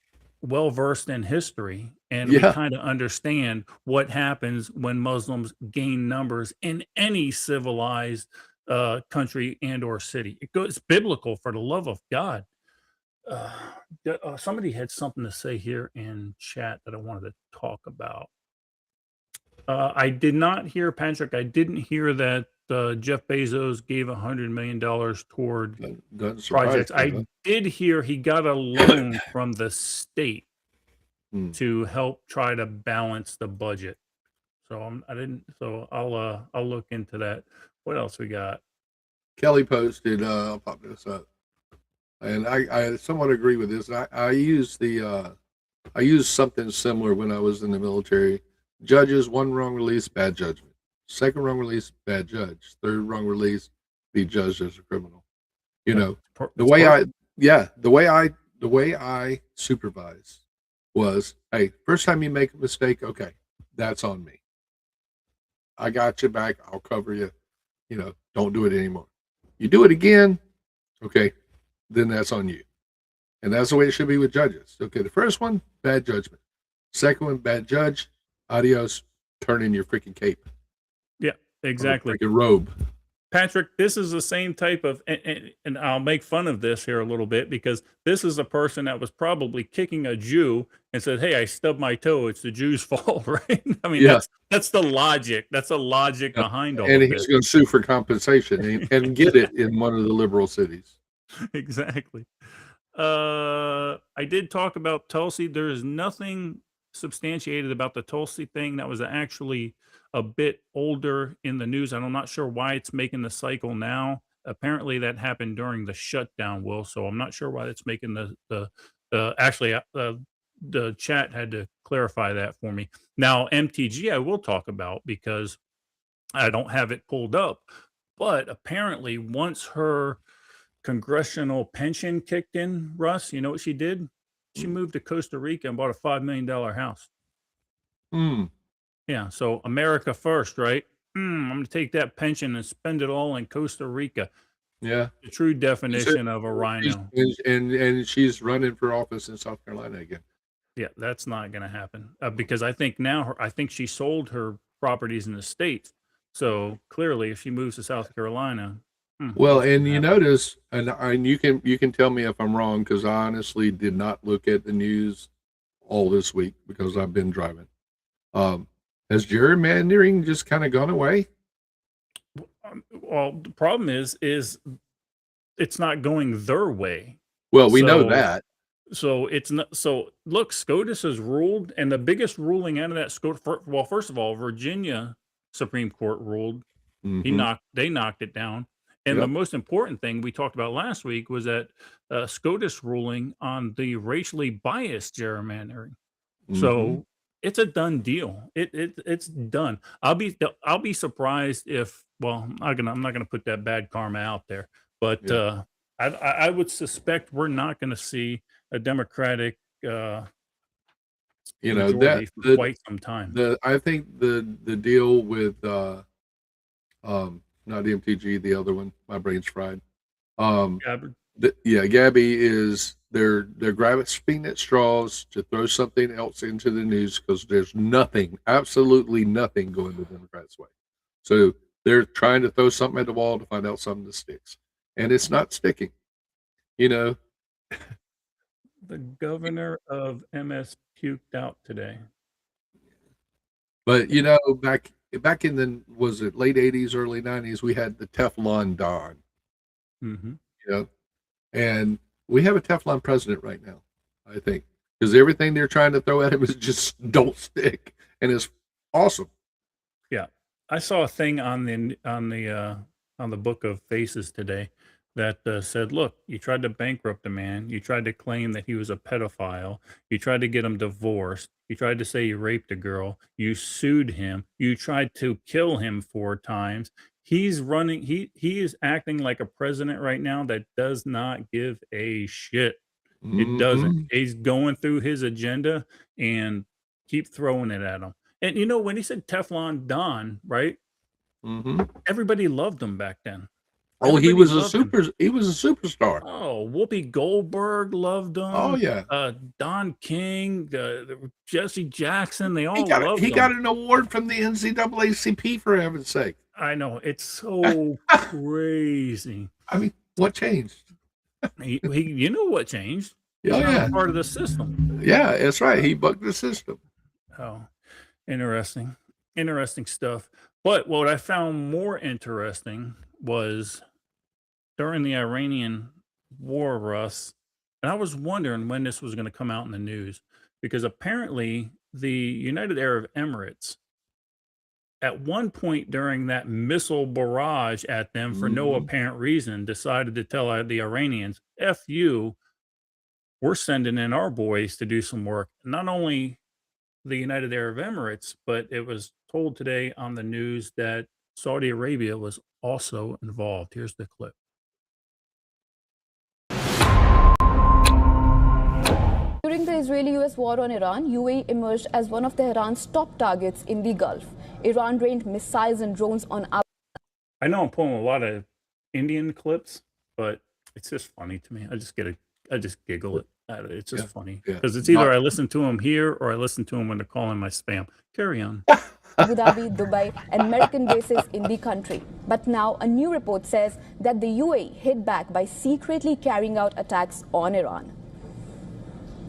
well versed in history and we Yeah. kind of understand what happens when Muslims gain numbers in any civilized country and or city. It's biblical, for the love of God. Somebody had something to say here in chat that I wanted to talk about. I did not hear, Patrick, I didn't hear that Jeff Bezos gave $100 million toward Doesn't surprise projects. me, I huh? did hear he got a loan from the state to help try to balance the budget. So I'll look into that. What else we got? Kelly posted, I'll pop this up. And I somewhat agree with this. I used I used something similar when I was in the military. Judges, one wrong release, bad judgment. Second wrong release, bad judge. Third wrong release, be judged as a criminal. The way I supervise was, hey, first time you make a mistake, okay, that's on me. I got you back. I'll cover you. Don't do it anymore. You do it again, okay, then that's on you. And that's the way it should be with judges. Okay, the first one, bad judgment. Second one, bad judge. Adios. Turn in your freaking cape. Yeah, exactly. Freaking robe. Patrick, this is the same type of, and I'll make fun of this here a little bit because this is a person that was probably kicking a Jew and said, "Hey, I stubbed my toe. It's the Jew's fault," right? I mean, Yeah. that's the logic. That's the logic behind all And of he's this. going to sue for compensation and get it in one of the liberal cities. Exactly. I did talk about Tulsi. There is nothing substantiated about the Tulsi thing that was actually a bit older in the news. I'm not sure why it's making the cycle now. Apparently, that happened during the shutdown, Will. So I'm not sure why it's making the chat had to clarify that for me. Now, MTG, I will talk about because I don't have it pulled up, but apparently, once her congressional pension kicked in, Russ, you know what she did? She moved to Costa Rica and bought a $5 million house. Yeah, so America first, right? I'm going to take that pension and spend it all in Costa Rica. Yeah. The true definition of a rhino. And she's running for office in South Carolina again. Yeah, that's not going to happen because I think I think she sold her properties in the States. So clearly, if she moves to South Carolina, well, and you notice, and you can tell me if I'm wrong because I honestly did not look at the news all this week because I've been driving. Has gerrymandering just kind of gone away? Well, the problem is it's not going their way. Well, we know that. So it's not. So look, SCOTUS has ruled, and the biggest ruling out of that SCOTUS. Well, first of all, Virginia Supreme Court ruled. They knocked it down. And the most important thing we talked about last week was that SCOTUS ruling on the racially biased gerrymandering. So it's a done deal. It's done. I'll be surprised if. Well, I'm not gonna put that bad karma out there, but I would suspect we're not going to see a Democratic majority for quite some time. I think the deal with not MTG, the other one, my brain's fried. Gabby is they're grasping at straws to throw something else into the news because there's nothing, absolutely nothing going the Democrats' way. So they're trying to throw something at the wall to find out something that sticks, and it's not sticking. You know, the governor of MS puked out today. But you know, back in the was it late 80s, early 90s, we had the Teflon Don. You know, and we have a Teflon president right now, I think, because everything they're trying to throw at him is just don't stick, and it's awesome. Yeah, I saw a thing on the Book of Faces today that said, look, you tried to bankrupt a man. You tried to claim that he was a pedophile. You tried to get him divorced. You tried to say you raped a girl. You sued him. You tried to kill him 4 times. He's running. He is acting like a president right now that does not give a shit. It doesn't. He's going through his agenda and keep throwing it at him. And you know, when he said Teflon Don, right? Everybody loved him back then. Oh, he was a superstar. Oh, Whoopi Goldberg loved him. Oh yeah. Don King, Jesse Jackson, they all loved him. He got an award from the NCAACP for heaven's sake. I know, it's so crazy. I mean, what changed? You know what changed? Yeah. Part of the system. Yeah, that's right. He bucked the system. Oh, interesting stuff. But what I found more interesting was during the Iranian war, Russ, and I was wondering when this was going to come out in the news, because apparently the United Arab Emirates, at one point during that missile barrage at them for no apparent reason, decided to tell the Iranians, F you, we're sending in our boys to do some work. Not only the United Arab Emirates, but it was told today on the news that Saudi Arabia was also involved. Here's the clip. During the Israeli-US war on Iran, UAE emerged as one of Tehran's top targets in the Gulf. Iran rained missiles and drones on I know I'm pulling a lot of Indian clips, but it's just funny to me. I just giggle at it. It's just funny because it's either I listen to them here or I listen to them when they're calling my spam. Carry on. Abu Dhabi, Dubai, and American bases in the country. But now a new report says that the UAE hit back by secretly carrying out attacks on Iran.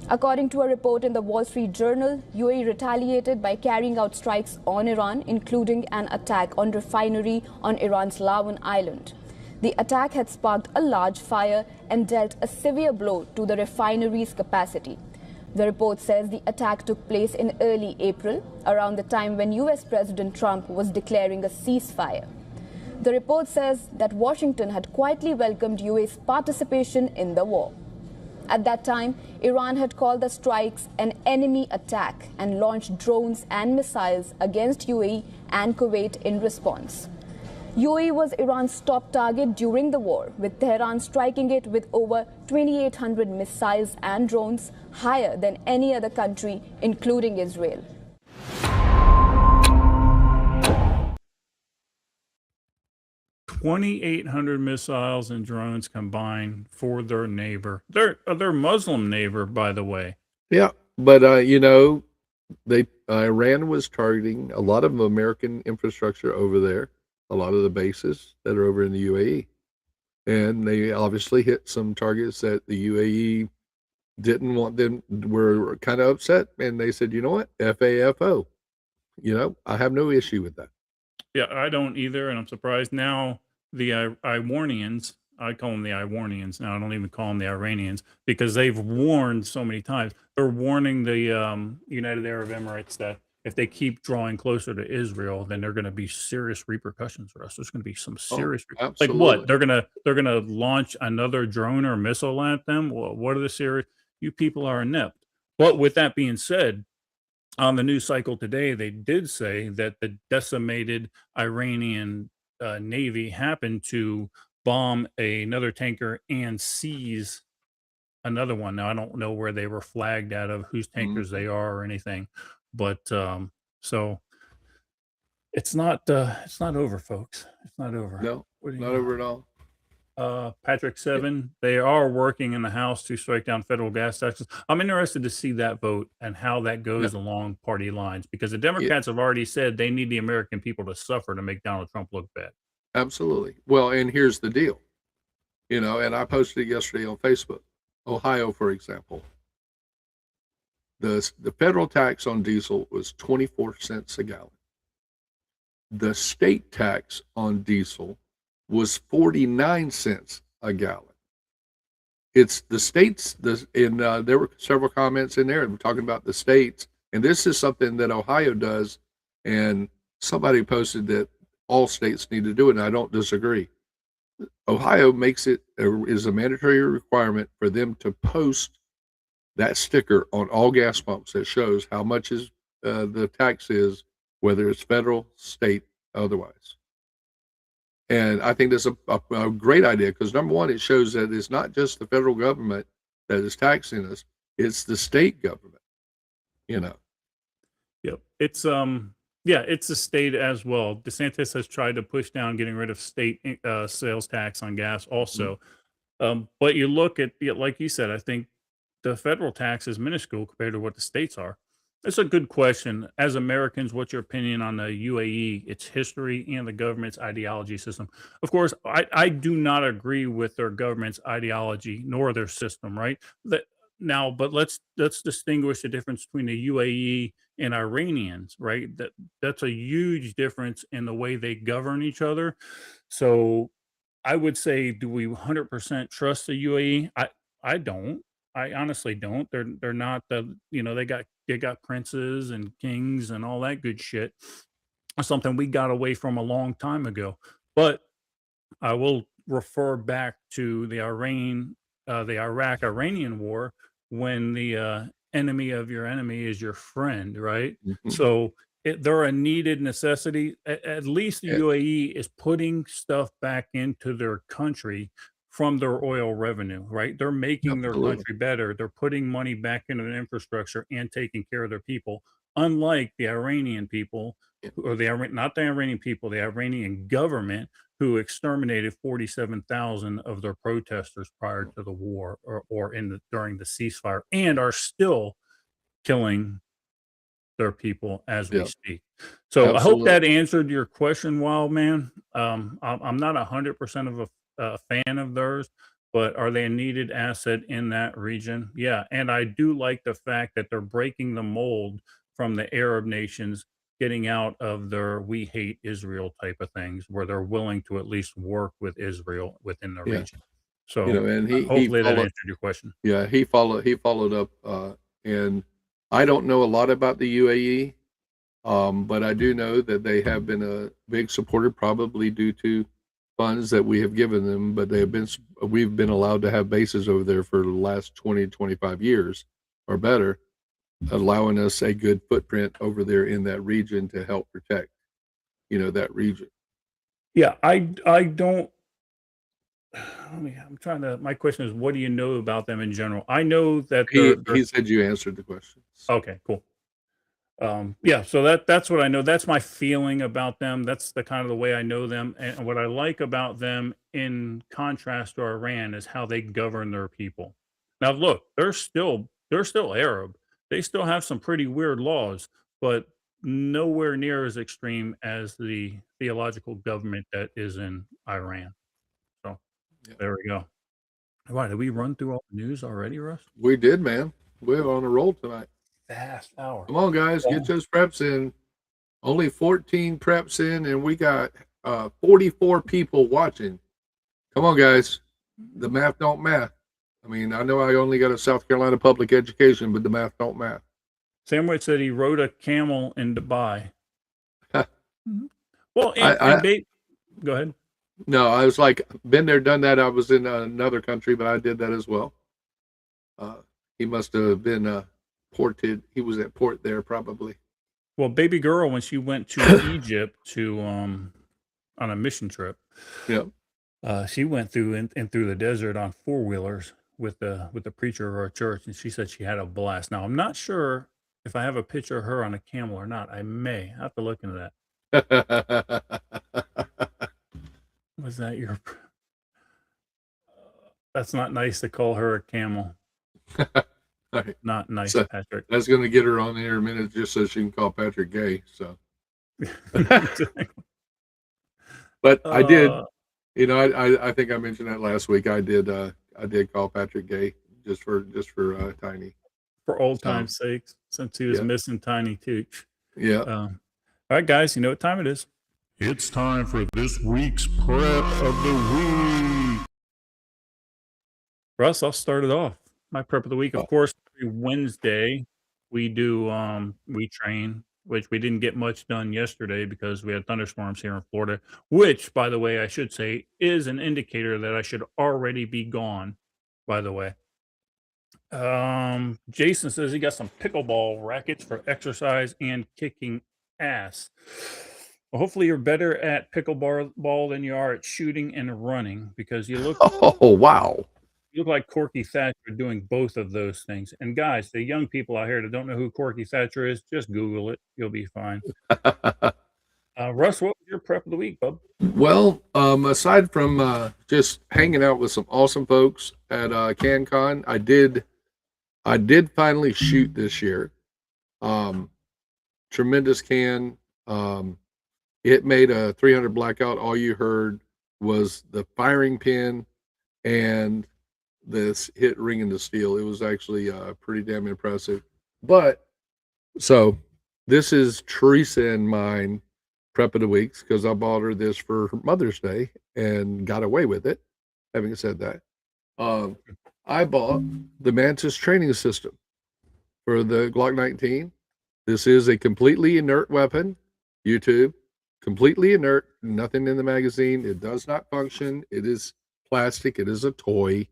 According to a report in the Wall Street Journal, UAE retaliated by carrying out strikes on Iran, including an attack on refinery on Iran's Lawan Island. The attack had sparked a large fire and dealt a severe blow to the refinery's capacity. The report says the attack took place in early April, around the time when US President Trump was declaring a ceasefire. The report says that Washington had quietly welcomed UAE's participation in the war. At that time, Iran had called the strikes an enemy attack and launched drones and missiles against UAE and Kuwait in response. UAE was Iran's top target during the war, with Tehran striking it with over 2,800 missiles and drones, higher than any other country, including Israel. 2,800 missiles and drones combined for their neighbor. Their Muslim neighbor, by the way. Yeah, but Iran was targeting a lot of American infrastructure over there, a lot of the bases that are over in the UAE, and they obviously hit some targets that the UAE didn't want them. Were kind of upset, and they said, "You know what? FAFO. I have no issue with that." Yeah, I don't either, and I'm surprised now. The Iwarnians, I call them the Iwarnians now. I don't even call them the Iranians because they've warned so many times. They're warning the United Arab Emirates that if they keep drawing closer to Israel, then there are going to be serious repercussions for us. There's going to be some serious, like absolutely. what? They're gonna launch another drone or missile at them. Well, what are the serious? You people are inept. But with that being said, on the news cycle today, they did say that the decimated Iranian Navy happened to bomb another tanker and seize another one. Now, I don't know where they were flagged out of, whose tankers they are or anything, but so it's not over, folks. It's not over. No, What do you not got? over at all. Patrick 7, they are working in the House to strike down federal gas taxes. I'm interested to see that vote and how that goes along party lines, because the Democrats have already said they need the American people to suffer to make Donald Trump look bad. Absolutely. Well, and here's the deal, and I posted it yesterday on Facebook. Ohio, for example, the federal tax on diesel was 24 cents a gallon. The state tax on diesel was 49 cents a gallon. It's the states, there were several comments in there talking about the states, and this is something that Ohio does, and somebody posted that all states need to do it, and I don't disagree. Ohio makes it is a mandatory requirement for them to post that sticker on all gas pumps that shows how much is the tax is, whether it's federal, state, otherwise. And I think that's a great idea because, number one, it shows that it's not just the federal government that is taxing us; it's the state government. Yep. It's it's a state as well. DeSantis has tried to push down getting rid of state sales tax on gas also. But you look at, like you said, I think the federal tax is minuscule compared to what the states are. It's a good question. As Americans, what's your opinion on the UAE, its history, and the government's ideology system? Of course, I do not agree with their government's ideology nor their system, right? But let's distinguish the difference between the UAE and Iranians, right? That's a huge difference in the way they govern each other. So I would say, do we 100% trust the UAE? I don't. I honestly don't. They're not they got princes and kings and all that good shit. Something we got away from a long time ago. But I will refer back to the Iraq-Iranian war, when the enemy of your enemy is your friend, right? So they're a needed necessity. At least the UAE is putting stuff back into their country from their oil revenue, right? They're making their country better. They're putting money back into the infrastructure and taking care of their people. Unlike the Iranian people, or not the Iranian people, the Iranian government, who exterminated 47,000 of their protesters prior to the war, or during the ceasefire, and are still killing their people as we Yeah. speak. So I hope Absolutely. that answered your question, Wild Man. I'm not 100% of a fan of theirs, but are they a needed asset in that region? Yeah, and I do like the fact that they're breaking the mold from the Arab nations, getting out of their "we hate Israel" type of things, where they're willing to at least work with Israel within the Yeah. region. So You know, and he hopefully that followed. answered your question. Yeah, he followed up, and I don't know a lot about the UAE, but I do know that they have been a big supporter, probably due to funds that we have given them. But we've been allowed to have bases over there for the last 20, 25 years or better, allowing us a good footprint over there in that region to help protect, that region. Yeah, I don't. I'm trying to. My question is, what do you know about them in general? I know that He said you answered the questions. okay, cool. Yeah, so that's what I know. That's my feeling about them. That's the kind of the way I know them. And what I like about them, in contrast to Iran, is how they govern their people. Now, look, they're still Arab. They still have some pretty weird laws, but nowhere near as extreme as the theological government that is in Iran. So Yeah. there we go. Why did we run through all the news already, Russ? We did, man. We're on a roll tonight. Fast hour. Come on, guys, get those preps in. Only 14 preps in, and we got 44 people watching. Come on, guys. The math don't math. I mean, I know I only got a South Carolina public education, but the math don't math. Samway said he rode a camel in Dubai. Mhm. Well, go ahead. No, I was like, been there, done that. I was in another country, but I did that as well. He must have been ported. He was at port there, probably. Well, baby girl, when she went to Egypt to on a mission trip, Yeah. she went through and through the desert on four-wheelers with the preacher of our church, and she said she had a blast. Now, I'm not sure if I have a picture of her on a camel or not. I may have to look into that. Was that your? That's not nice to call her a camel. Right. Not nice, So, Patrick. That's going to get her on the air in a minute just so she can call Patrick gay. So, but I did. I think I mentioned that last week. I did call Patrick gay just for Tiny. For old time's sakes, since he was missing Tiny Tooch. Yeah. All right, guys, you know what time it is. It's time for this week's prep of the week. Russ, I'll start it off. My prep of the week, of course, every Wednesday we do we train, which we didn't get much done yesterday because we had thunderstorms here in Florida, which, by the way, I should say is an indicator that I should already be gone, by the way. Jason says he got some pickleball rackets for exercise and kicking ass. Well, hopefully you're better at pickleball than you are at shooting and running, because you look wow. You look like Corky Thatcher doing both of those things. And guys, the young people out here that don't know who Corky Thatcher is, just Google it. You'll be fine. Russ, what was your prep of the week, bub? Well, aside from just hanging out with some awesome folks at CanCon, I did finally shoot this year. Tremendous can. It made a 300 blackout. All you heard was the firing pin and this hit ringing the steel. It was actually pretty damn impressive. But so this is Teresa and mine prep of the weeks, because I bought her this for Mother's Day and got away with it. Having said that, I bought the Mantis training system for the Glock 19. This is a completely inert weapon. YouTube, completely inert, nothing in the magazine. It does not function. It is plastic. It is a toy,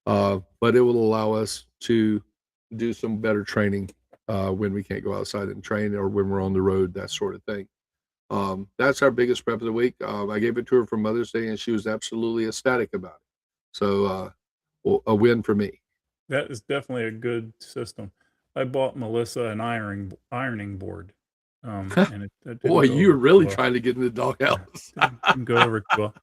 but it will allow us to do some better training when we can't go outside and train, or when we're on the road, that sort of thing. That's our biggest prep of the week. I gave it to her for Mother's Day, and she was absolutely ecstatic about it. So a win for me. That is definitely a good system. I bought Melissa an ironing board. And it Boy, you're really trying to get in the doghouse. Didn't go over too well.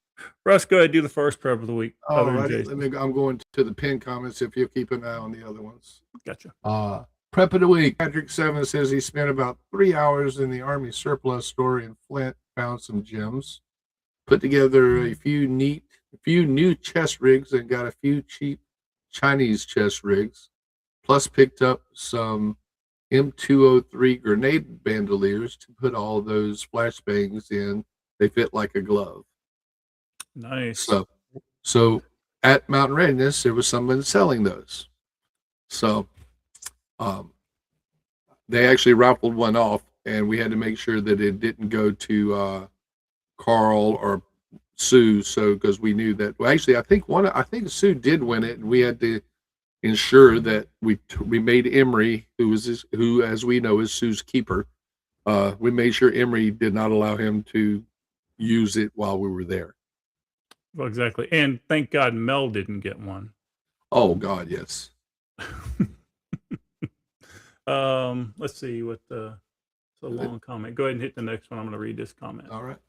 Russ, go ahead, do the first prep of the week. All right, I'm going to the pin comments if you keep an eye on the other ones. Gotcha. Prep of the week. Patrick Seven says he spent about 3 hours in the Army surplus store in Flint, found some gems, put together a few new chest rigs, and got a few cheap Chinese chest rigs, plus picked up some M203 grenade bandoliers to put all those flashbangs in. They fit like a glove. Nice. So at Mountain Readiness, there was someone selling those. So they actually raffled one off, and we had to make sure that it didn't go to Carl or Sue. So because we knew that, well, actually, I think Sue did win it, and we had to ensure that we made Emery, who as we know is Sue's keeper. We made sure Emery did not allow him to use it while we were there. Well, exactly. And thank God Mel didn't get one. Oh God, yes. Let's see what it's a long comment. Go ahead and hit the next one. I'm going to read this comment. All right.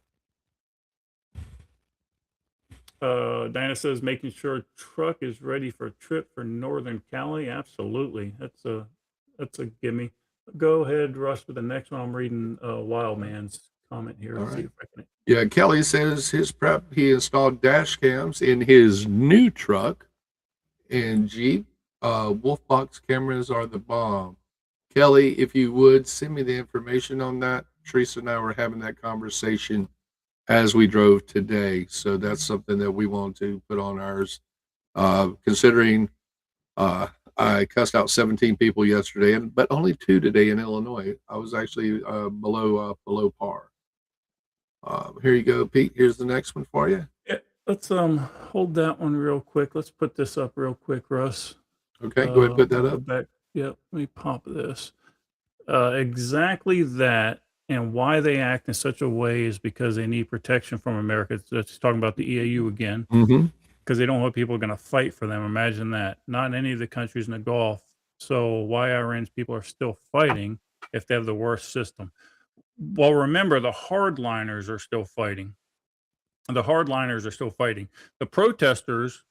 Diana says, making sure truck is ready for a trip for Northern Cali. Absolutely. That's a gimme. Go ahead, Russ, with the next one. I'm reading Wildman's comment here. All Let's right. see if I can. Yeah, Kelly says his prep, he installed dash cams in his new truck and Jeep. Wolfbox cameras are the bomb. Kelly, if you would, send me the information on that. Teresa and I were having that conversation as we drove today. So that's something that we want to put on ours. Considering I cussed out 17 people yesterday, but only 2 today in Illinois. I was actually below par. Here you go, Pete. Here's the next one for you. Yeah, let's hold that one real quick. Let's put this up real quick, Russ. Okay, go ahead and put that up. Back. Yep, let me pop this. Exactly that, and why they act in such a way is because they need protection from America. That's talking about the EAU again, because they don't know what people are going to fight for them. Imagine that. Not in any of the countries in the Gulf. So why Iran's people are still fighting if they have the worst system? Well, remember, the hardliners are still fighting. The hardliners are still fighting. The protesters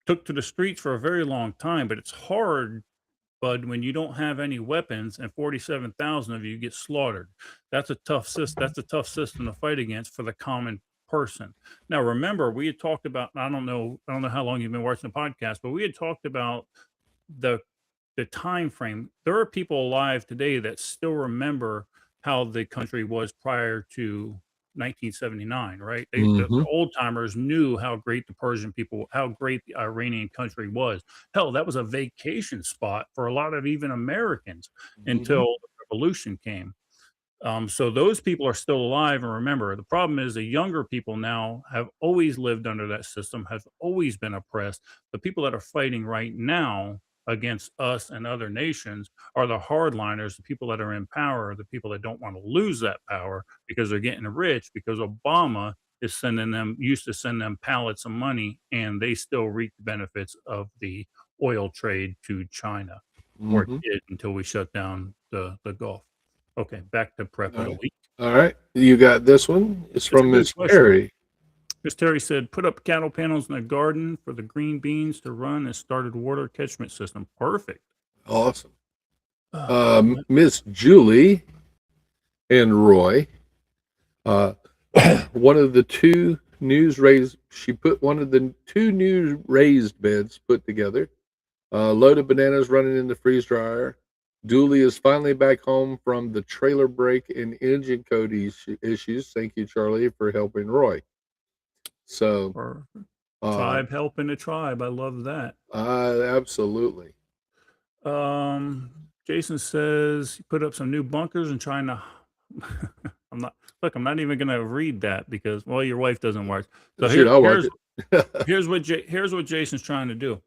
took to the streets for a very long time, but it's hard, Bud, when you don't have any weapons and 47,000 of you get slaughtered. That's a tough system. That's a tough system to fight against for the common person. Now, remember, we had talked about, I don't know how long you've been watching the podcast, but we had talked about the time frame. There are people alive today that still remember how the country was prior to 1979, right? The old timers knew how great the Persian people, how great the Iranian country was. Hell, that was a vacation spot for a lot of even Americans until the revolution came. So those people are still alive. And remember, the problem is the younger people now have always lived under that system, have always been oppressed. The people that are fighting right now against us and other nations are the hardliners, the people that are in power, the people that don't want to lose that power because they're getting rich, because Obama is used to send them pallets of money, and they still reap the benefits of the oil trade to China, or it did until we shut down the Gulf. Okay, back to prep of the week. All right, you got this one. It's from Miss Terry. Miss Terry said, put up cattle panels in the garden for the green beans to run and started water catchment system. Perfect. Awesome. Miss Julie and Roy, one of the 2 she put one of the 2 new raised beds put together, loaded bananas running in the freeze dryer. Dooley is finally back home from the trailer break and engine code issues. Thank you, Charlie, for helping Roy. So, tribe helping the tribe. I love that. Absolutely. Jason says he put up some new bunkers and trying to. I'm not even going to read that because, well, your wife doesn't watch. So here's what Jason's trying to do.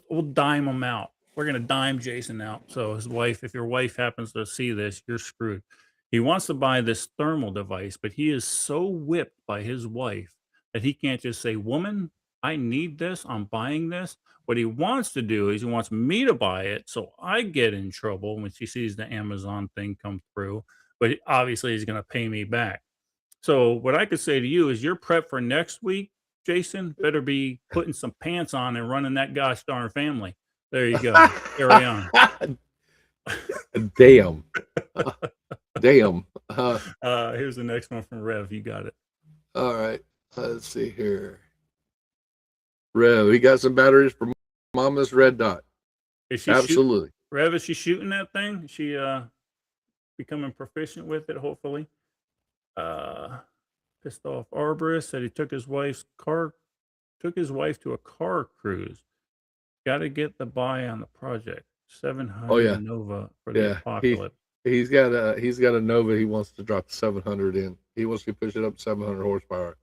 We'll dime him out. We're going to dime Jason out. So his wife, if your wife happens to see this, you're screwed. He wants to buy this thermal device, but he is so whipped by his wife that he can't just say, woman, I need this. I'm buying this. What he wants to do is he wants me to buy it so I get in trouble when she sees the Amazon thing come through. But obviously he's going to pay me back. So what I could say to you is your prep for next week, Jason, better be putting some pants on and running that gosh darn family. There you go. Carry on. Damn. Damn. Here's the next one from Rev. You got it. All right. Let's see here. Rev, we got some batteries for Mama's red dot. Is she Absolutely. Rev, is she shooting that thing? Is she becoming proficient with it, hopefully? Pissed off arborist said he took his wife to a car cruise. Got to get the buy on the project. 700 Oh, yeah. Nova for the Yeah. apocalypse. He's got a Nova. He wants to drop 700 in. He wants to push it up 700 horsepower.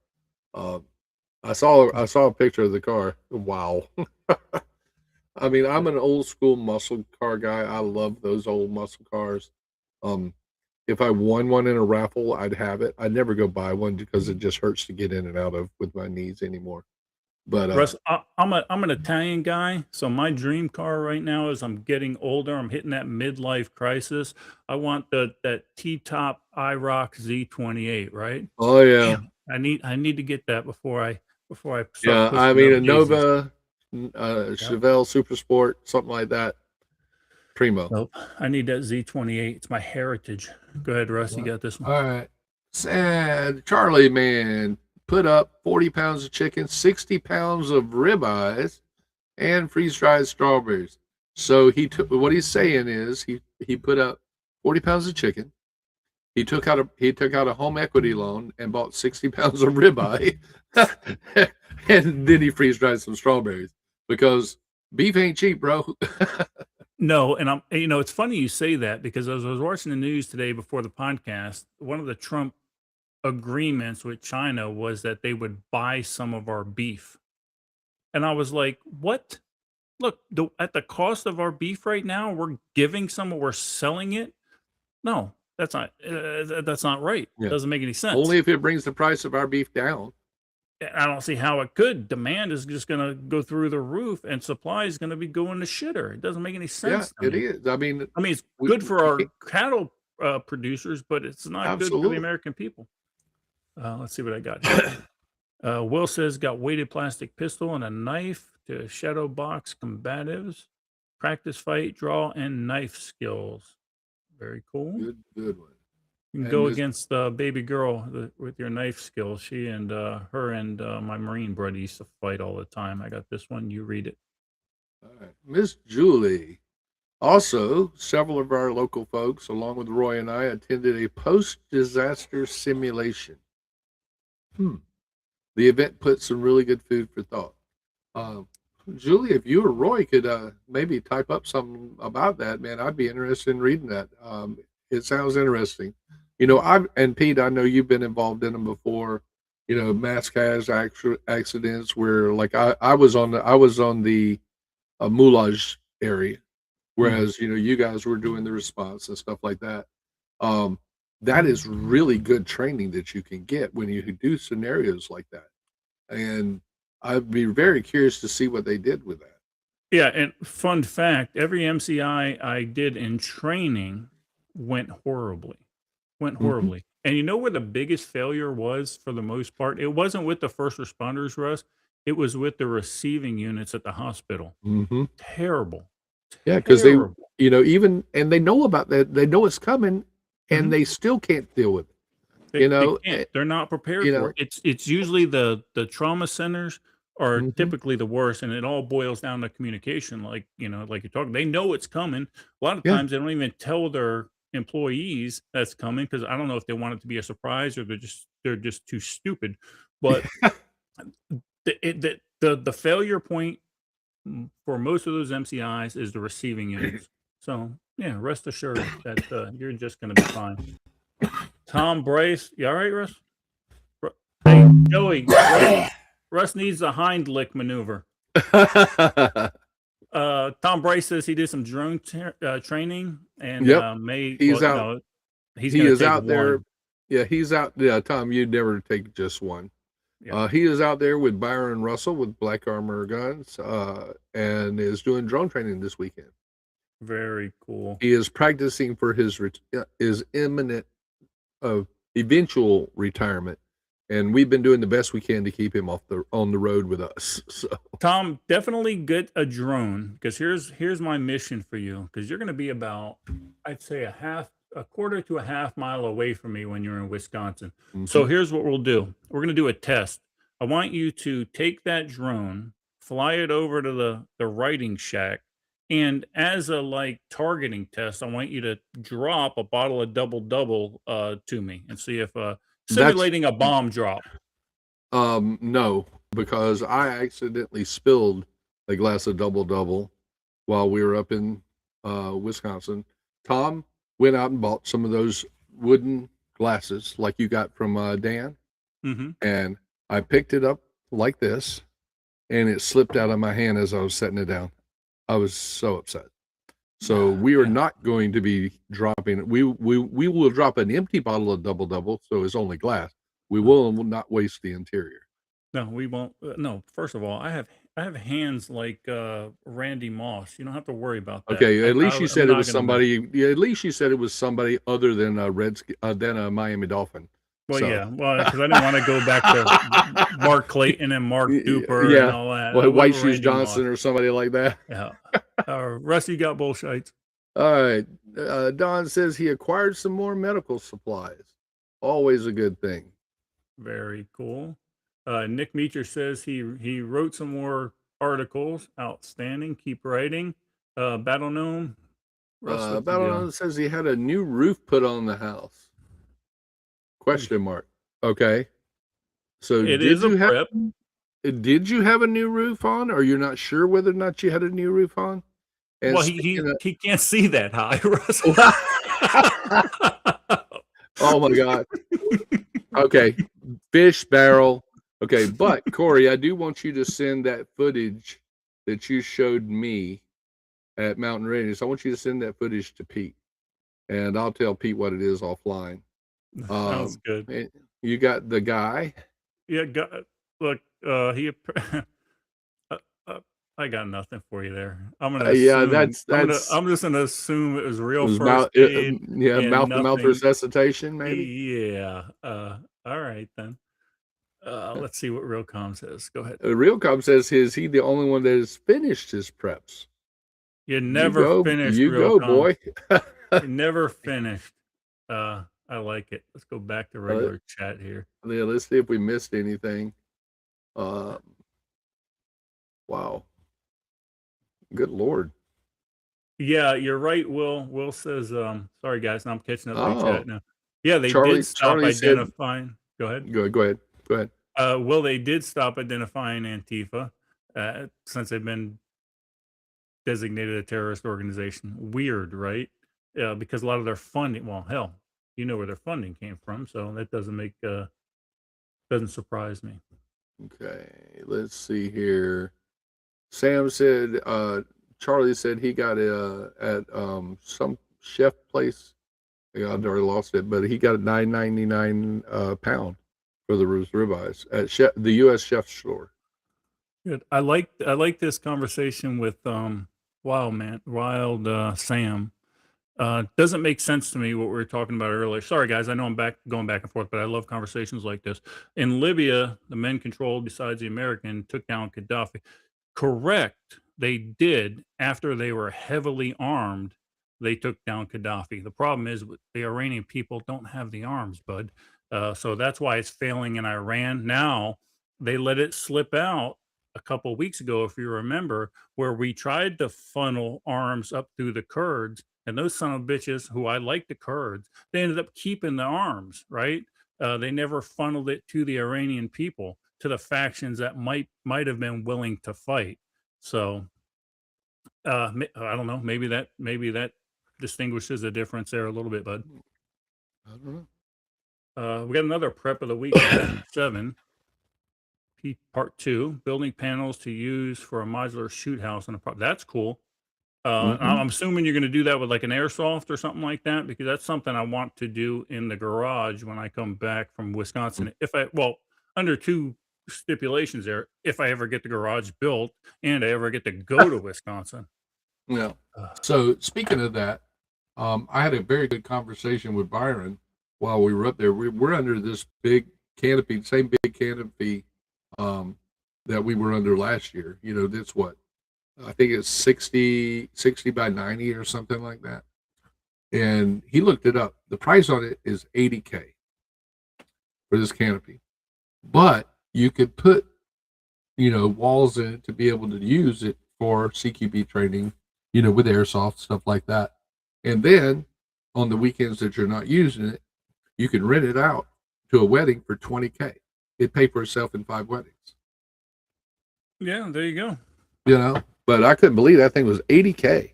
I saw a picture of the car. Wow. I mean, I'm an old school muscle car guy. I love those old muscle cars. If I won one in a raffle, I'd have it. I'd never go buy one because it just hurts to get in and out of with my knees anymore. But Russ, I'm an Italian guy, so my dream car right now is I'm getting older. I'm hitting that midlife crisis. I want that T-top IROC Z28, right? oh yeah, Damn, I need to get that before I start yeah. I pushing mean, up a daisies. Nova, Chevelle Super Sport, something like that. Primo. Nope, I need that Z28. It's my heritage. Go ahead, Russ. You got this one. All right. And Charlie man put up 40 pounds of chicken, 60 pounds of ribeyes, and freeze-dried strawberries. So he took what he's saying is he put up 40 pounds of chicken. He took out a home equity loan and bought 60 pounds of ribeye, and then he freeze-dried some strawberries because beef ain't cheap, bro. No, and it's funny you say that because as I was watching the news today before the podcast, one of the Trump agreements with China was that they would buy some of our beef. And I was like, what? Look, at the cost of our beef right now, we're giving some, we're selling it. No, that's not right. Yeah. Doesn't make any sense. Only if it brings the price of our beef down. I don't see how it could. Demand is just going to go through the roof, and supply is going to be going to shitter. It doesn't make any sense. Yeah, it is. I mean, it's good for our cattle producers, but it's not good for the American people. Let's see what I got here. Will says got weighted plastic pistol and a knife to shadow box combatives, practice fight, draw, and knife skills. Very cool. Good one. You can go against the baby girl with your knife skills. She and her and my Marine brother used to fight all the time. I got this one. You read it. All right. Miss Julie. Also, several of our local folks, along with Roy and I, attended a post-disaster simulation. The event put some really good food for thought. Julie, if you or Roy could maybe type up something about that, man, I'd be interested in reading that. It sounds interesting. And Pete, I know you've been involved in them before. Mass casualty accidents where, like, I was on the moulage area, whereas you guys were doing the response and stuff like that. That is really good training that you can get when you do scenarios like that. And I'd be very curious to see what they did with that. Yeah, and fun fact, every MCI I did in training went horribly. And you know where the biggest failure was for the most part? It wasn't with the first responders, Russ. It was with the receiving units at the hospital. Terrible. Yeah, because they, even, and they know about that. They know it's coming, and they still can't deal with it. They can't. They're not prepared for it. It's usually the trauma centers are typically the worst, and it all boils down to communication. Like like you're talking, they know it's coming. A lot of times they don't even tell their employees that's coming because I don't know if they want it to be a surprise or they're just too stupid. But the failure point for most of those MCIs is the receiving units. So yeah, rest assured that you're just going to be fine. Tom Brace, you all right, Russ? Hey, Joey, Russ needs a hind lick maneuver. Tom Brace says he did some drone training and he's out. He is out there. One. Yeah, he's out. Yeah, Tom, you'd never take just one. Yeah. He is out there with Byron Russell with Black Armor Guns and is doing drone training this weekend. Very cool. He is practicing for his imminent eventual retirement and we've been doing the best we can to keep him on the road with us. So Tom, definitely get a drone, because here's my mission for you, because you're going to be about, I'd say, a quarter to a half mile away from me when you're in Wisconsin. So here's what we'll do. We're going to do a test. I want you to take that drone, fly it over to the writing shack, and as a like targeting test, I want you to drop a bottle of double to me and see if simulating a bomb drop. no, because I accidentally spilled a glass of double while we were up in Wisconsin. Tom went out and bought some of those wooden glasses like you got from Dan, and I picked it up like this, and it slipped out of my hand as I was setting it down. I was so upset. So we are not going to be dropping. We will drop an empty bottle of double, so it's only glass. We will not waste the interior. No, we won't. No, first of all, I have hands like Randy Moss. You don't have to worry about that. Okay, at least you I'm said it not was gonna miss. somebody. Yeah, at least you said it was somebody other than a Miami Dolphin. Well, So. yeah, well, because I didn't want to go back to Mark Clayton and Mark Duper Yeah, and all that. well, I went White with Shoes Randy Johnson Moss. or somebody like that. Yeah. Russ, you got bullshites. All right. Don says he acquired some more medical supplies. Always a good thing. Very cool. Nick Meacher says he wrote some more articles. Outstanding. Keep writing. Battle Gnome. Russ, what's the deal? Battle says he had a new roof put on the house. Question mark. Okay. So It is a prep. Did you have a new roof on, or you're not sure whether or not you had a new roof on? And Well, he can't see that high, Russ. Oh my God. Okay. Fish barrel. Okay, but Corey, I do want you to send that footage that you showed me at Mountain Readiness. I want you to send that footage to Pete, and I'll tell Pete what it is offline. Sounds good. You got the guy. Yeah, look, he. I got nothing for you there. I'm gonna assume, I'm just gonna assume it was real first aid. Mouth resuscitation, maybe. Yeah. All right then. Let's see what Realcom says. Go ahead. Realcom says he the only one that has finished his preps. You never finished. You go, boy. You never finished. I like it. Let's go back to regular chat here. Yeah, let's see if we missed anything. Wow. Good Lord. Yeah, you're right, Will. Will says, sorry guys, now I'm catching up with chat now. Yeah, they did stop identifying. Go ahead. Go ahead. Will, they did stop identifying Antifa since they've been designated a terrorist organization. Weird, right? Because a lot of their funding, well, hell, you know where their funding came from, so that doesn't surprise me. Okay, let's see here. Sam said, Charlie said he got at some chef place. Yeah, I'd already lost it, but he got a $9.99 pound for the ribeyes at the U.S. Chef store. Good. I like this conversation with Wild Sam. Doesn't make sense to me what we were talking about earlier. Sorry, guys. I know I'm going back and forth, but I love conversations like this. In Libya, the men controlled, besides the American, took down Gaddafi. Correct. They did. After they were heavily armed, they took down Gaddafi. The problem is the Iranian people don't have the arms, bud. So that's why it's failing in Iran. Now, they let it slip out a couple of weeks ago, if you remember, where we tried to funnel arms up through the Kurds. And those son of bitches, who I like the Kurds, they ended up keeping the arms, right? They never funneled it to the Iranian people, to the factions that might have been willing to fight. So I don't know. Maybe that distinguishes the difference there a little bit, bud. I don't know. We got another prep of the week, 7. Part 2, building panels to use for a modular shoot house. That's cool. I'm assuming you're going to do that with like an airsoft or something like that, because that's something I want to do in the garage when I come back from Wisconsin. Under 2 stipulations there, if I ever get the garage built and I ever get to go to Wisconsin. Yeah. So speaking of that, I had a very good conversation with Byron while we were up there. We're under this big canopy, same big canopy that we were under last year. You know, that's what I think it's 60 by 90 or something like that. And he looked it up. The price on it is $80K for this canopy, but you could put, you know, walls in it to be able to use it for CQB training, you know, with airsoft stuff like that. And then on the weekends that you're not using it, you can rent it out to a wedding for $20K. It paid for itself in 5 weddings. Yeah, there you go. You know, but I couldn't believe that thing was $80K.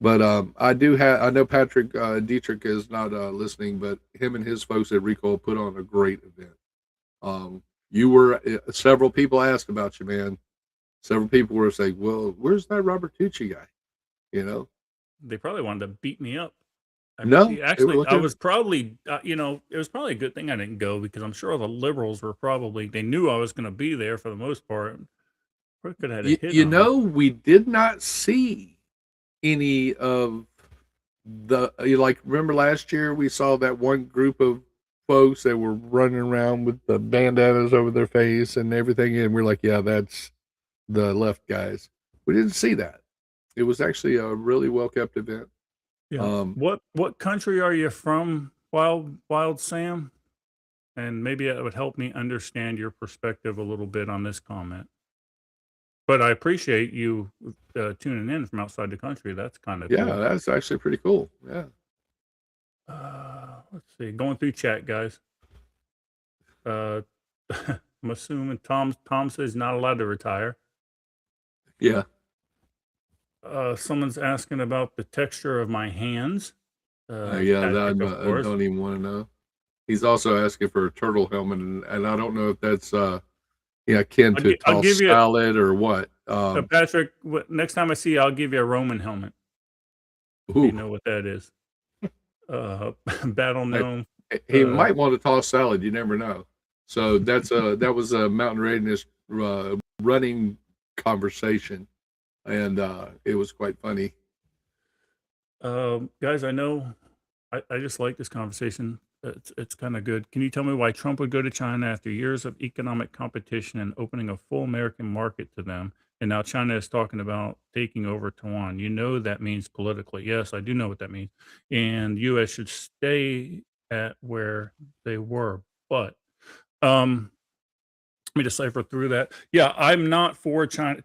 But I know Patrick Dietrich is not listening, but him and his folks at Recoil put on a great event. Several people asked about you, man. Several people were saying, well, where's that Robertucci guy? You know, They probably wanted to beat me up. Actually, I was probably, it was probably a good thing I didn't go, because I'm sure all the liberals were they knew I was going to be there for the most part. Probably could have had a hit you on know, me. we did not see any of remember last year we saw that one group of folks that were running around with the bandanas over their face and everything, and we're like, yeah, that's the left guys. We didn't see that. It was actually a really well kept event. Yeah. What country are you from, Wild Sam? And maybe it would help me understand your perspective a little bit on this comment. But I appreciate you tuning in from outside the country. That's kind of Yeah, cool. that's actually pretty cool. Yeah. Let's see. Going through chat, guys. I'm assuming Tom says he's not allowed to retire. Yeah. Someone's asking about the texture of my hands. Yeah, Patrick, I of course. don't even want to know. He's also asking for a turtle helmet, and I don't know if that's akin to I'll tossed give you salad or what. Patrick, next time I see you, I'll give you a Roman helmet. Ooh. You know what that is. Battle gnome. He might want to toss salad. You never know. So that was a Mountain Readiness running conversation, and it was quite funny. Guys, I know I just like this conversation. It's kind of good. Can you tell me why Trump would go to China after years of economic competition and opening a full American market to them? And now China is talking about taking over Taiwan. You know that means politically. Yes, I do know what that means. And U.S. should stay at where they were. But let me decipher through that. Yeah, I'm not for China.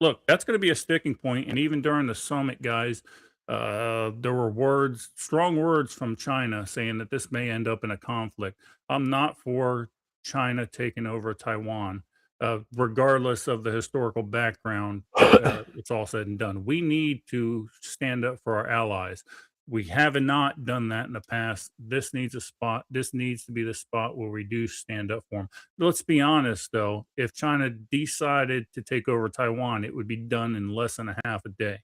Look, that's going to be a sticking point. And even during the summit, guys, there were strong words from China saying that this may end up in a conflict. I'm not for China taking over Taiwan, regardless of the historical background. It's all said and done. We need to stand up for our allies. We have not done that in the past. This needs to be the spot where we do stand up for them. Let's be honest, though. If China decided to take over Taiwan, it would be done in less than a half a day.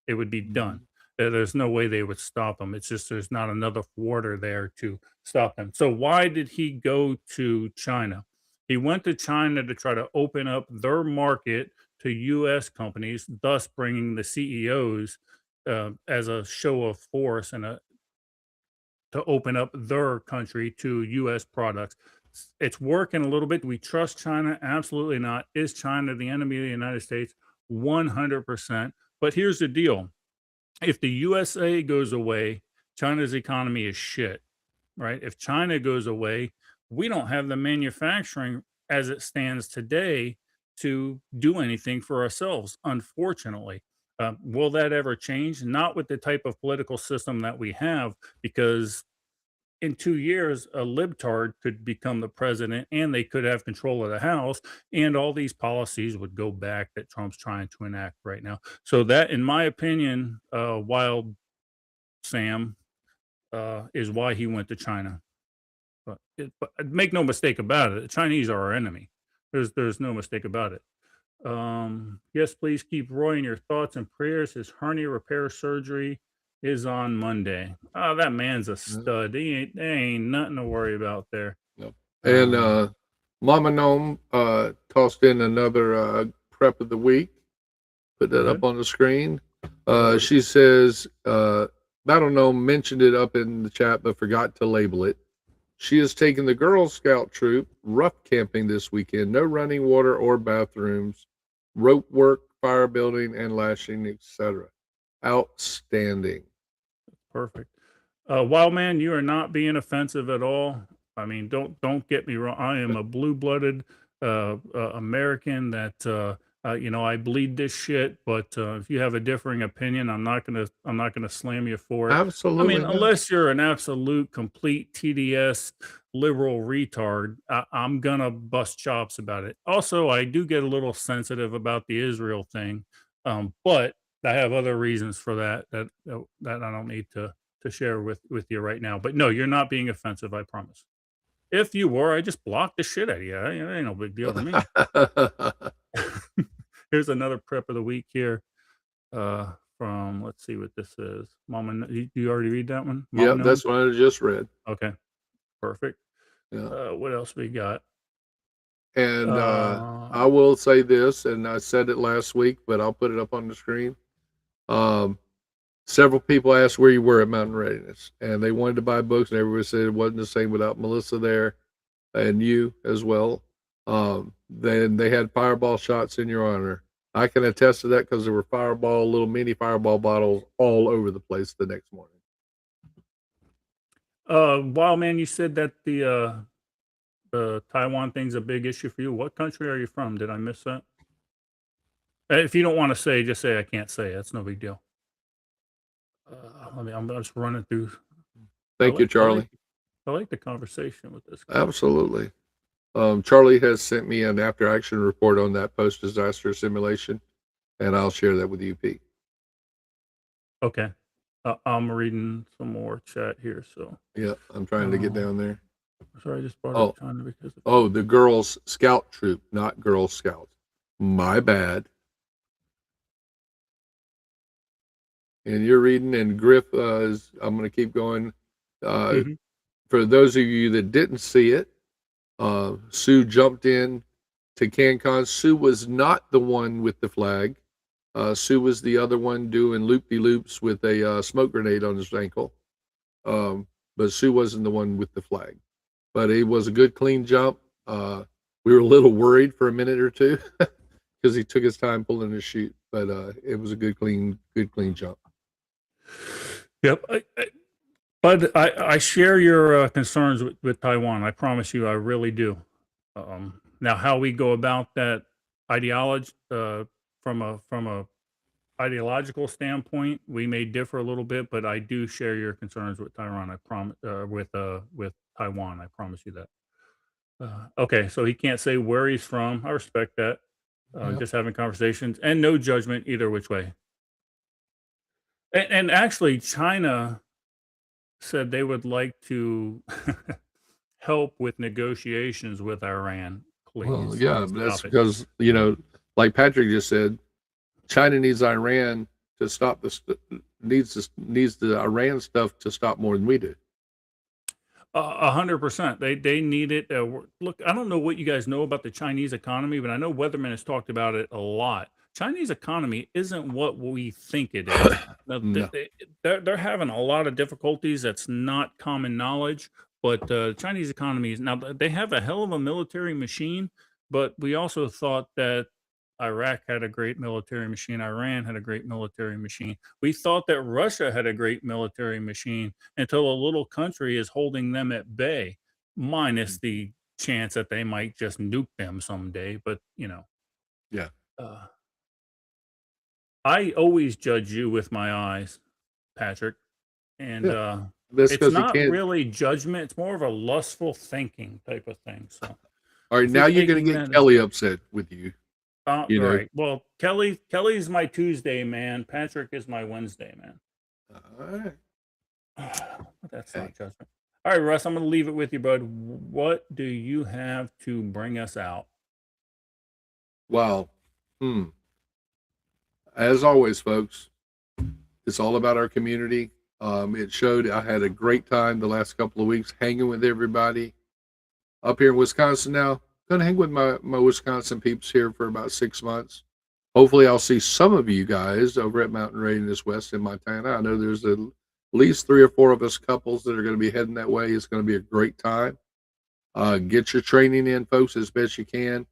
It would be done. There's no way they would stop them. It's just there's not another water there to stop them. So why did he go to China? He went to China to try to open up their market to U.S. companies, thus bringing the CEOs as a show of force and to open up their country to U.S. products. It's working a little bit. Do we trust China? Absolutely not. Is China the enemy of the United States? 100%. But here's the deal. If the USA goes away, China's economy is shit, right? If China goes away, we don't have the manufacturing as it stands today to do anything for ourselves, unfortunately. Will that ever change? Not with the type of political system that we have, because in 2 years, a libtard could become the president and they could have control of the House, and all these policies would go back that Trump's trying to enact right now. So that, in my opinion, Wild Sam, is why he went to China. But make no mistake about it, the Chinese are our enemy. There's no mistake about it. Yes, please keep Roy in your thoughts and prayers. His hernia repair surgery is on Monday. Oh, that man's a stud. There ain't nothing to worry about there. Yep. And Mama Gnome tossed in another prep of the week. Put that up on the screen. She says, Battle Gnome mentioned it up in the chat, but forgot to label it. She has taken the Girl Scout troop rough camping this weekend. No running water or bathrooms, rope work, fire building, and lashing, etc. Outstanding. Perfect. Wild man, you are not being offensive at all. I mean, don't get me wrong. I am a blue-blooded American that I bleed this shit. But if you have a differing opinion, I'm not gonna slam you for it. I Absolutely mean, not. unless you're an absolute complete TDS liberal retard, I'm gonna bust chops about it. Also, I do get a little sensitive about the Israel thing, but I have other reasons for that I don't need to share with you right now. But no, you're not being offensive, I promise. If you were, I just blocked the shit out of you. It ain't no big deal to me. Here's another prep of the week here. From let's see what this is. Mama, you already read that one? Mama Yep, that's what I just read. Okay, perfect. Yeah. What else we got? And I will say this, and I said it last week, but I'll put it up on the screen. Several people asked where you were at Mountain Readiness, and they wanted to buy books, and everybody said it wasn't the same without Melissa there, and you as well. Then they had fireball shots in your honor. I can attest to that because there were little mini fireball bottles all over the place the next morning. Wild man, you said that the Taiwan thing's a big issue for you. What country are you from? Did I miss that? If you don't want to say, just say I can't say. That's no big deal. I'm just running through. Thank you, Charlie. I like the conversation with this guy. Absolutely. Charlie has sent me an after action report on that post disaster simulation, and I'll share that with you, Pete. Okay. I'm reading some more chat here. So yeah, I'm trying to get down there. Sorry, I just brought up China because the Girls Scout troop, not Girl Scouts. My bad. And you're reading, and Griff I'm going to keep going. For those of you that didn't see it, Sue jumped in to CanCon. Sue was not the one with the flag. Sue was the other one doing loop-de-loops with a smoke grenade on his ankle. But Sue wasn't the one with the flag. But it was a good, clean jump. We were a little worried for a minute or two because he took his time pulling his chute. But it was a good, clean jump. Yep. But I share your concerns with Taiwan. I promise you, I really do. Now, how we go about that ideology from a ideological standpoint, we may differ a little bit, but I do share your concerns with Taiwan. I promise with Taiwan. I promise you that. Okay, so he can't say where he's from. I respect that. Just having conversations and no judgment either which way. And actually, China said they would like to help with negotiations with Iran. Please. Well, yeah, that's because, like Patrick just said, China needs Iran to stop needs the Iran stuff to stop more than we do. 100%. They need it. Look, I don't know what you guys know about the Chinese economy, but I know Weatherman has talked about it a lot. Chinese economy isn't what we think it is. Now, No. they're having a lot of difficulties. That's not common knowledge. But Chinese economy is now they have a hell of a military machine. But we also thought that Iraq had a great military machine. Iran had a great military machine. We thought that Russia had a great military machine until a little country is holding them at bay, minus the chance that they might just nuke them someday. But Yeah. I always judge you with my eyes, Patrick, and That's it's 'cause you not can't- really judgment. It's more of a lustful thinking type of thing. So, All right, if now you're going taking to get that- Kelly upset with you. You know. Right. Well, Kelly's my Tuesday man. Patrick is my Wednesday man. All right. But that's not judgment. All right, Russ, I'm going to leave it with you, bud. What do you have to bring us out? Wow. As always, folks, it's all about our community. It showed. I had a great time the last couple of weeks hanging with everybody up here in Wisconsin now. Going to hang with my Wisconsin peeps here for about 6 months. Hopefully, I'll see some of you guys over at Mountain Readiness West in Montana. I know there's a least 3 or 4 of us couples that are going to be heading that way. It's going to be a great time. Get your training in, folks, as best you can.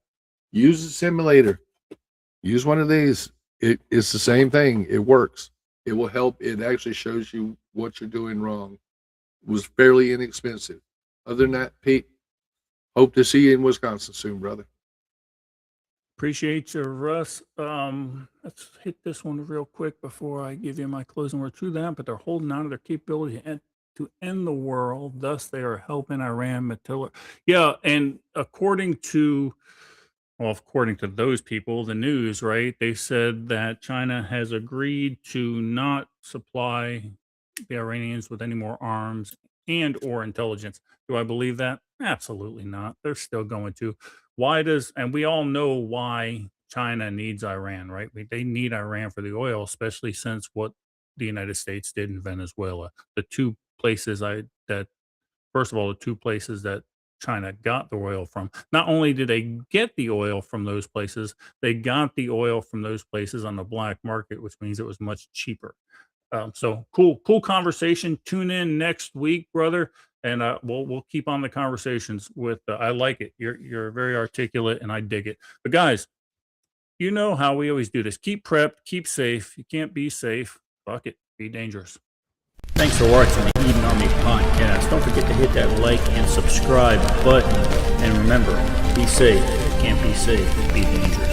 Use a simulator. Use one of these. It's the same thing. It works. It will help. It actually shows you what you're doing wrong. It was fairly inexpensive. Other than that, Pete, hope to see you in Wisconsin soon, brother. Appreciate you, Russ. Let's hit this one real quick before I give you my closing word to that. But they're holding on to their capability to end the world. Thus, they are helping Iran material. Yeah, and according to those people, the news, right? They said that China has agreed to not supply the Iranians with any more arms and or intelligence. Do I believe that? Absolutely not. They're still going to. And we all know why China needs Iran, right? They need Iran for the oil, especially since what the United States did in Venezuela. The two places the two places that China got the oil from. Not only did they get the oil from those places, they got the oil from those places on the black market, which means it was much cheaper. So cool conversation. Tune in next week, brother, and we'll keep on the conversations with. I like it. You're very articulate, and I dig it. But guys, you know how we always do this. Keep prepped, keep safe. You can't be safe. Fuck it. Be dangerous. Thanks for watching the Eden Army podcast. Don't forget to hit that like and subscribe button. And remember, be safe. Can't be safe. Be dangerous.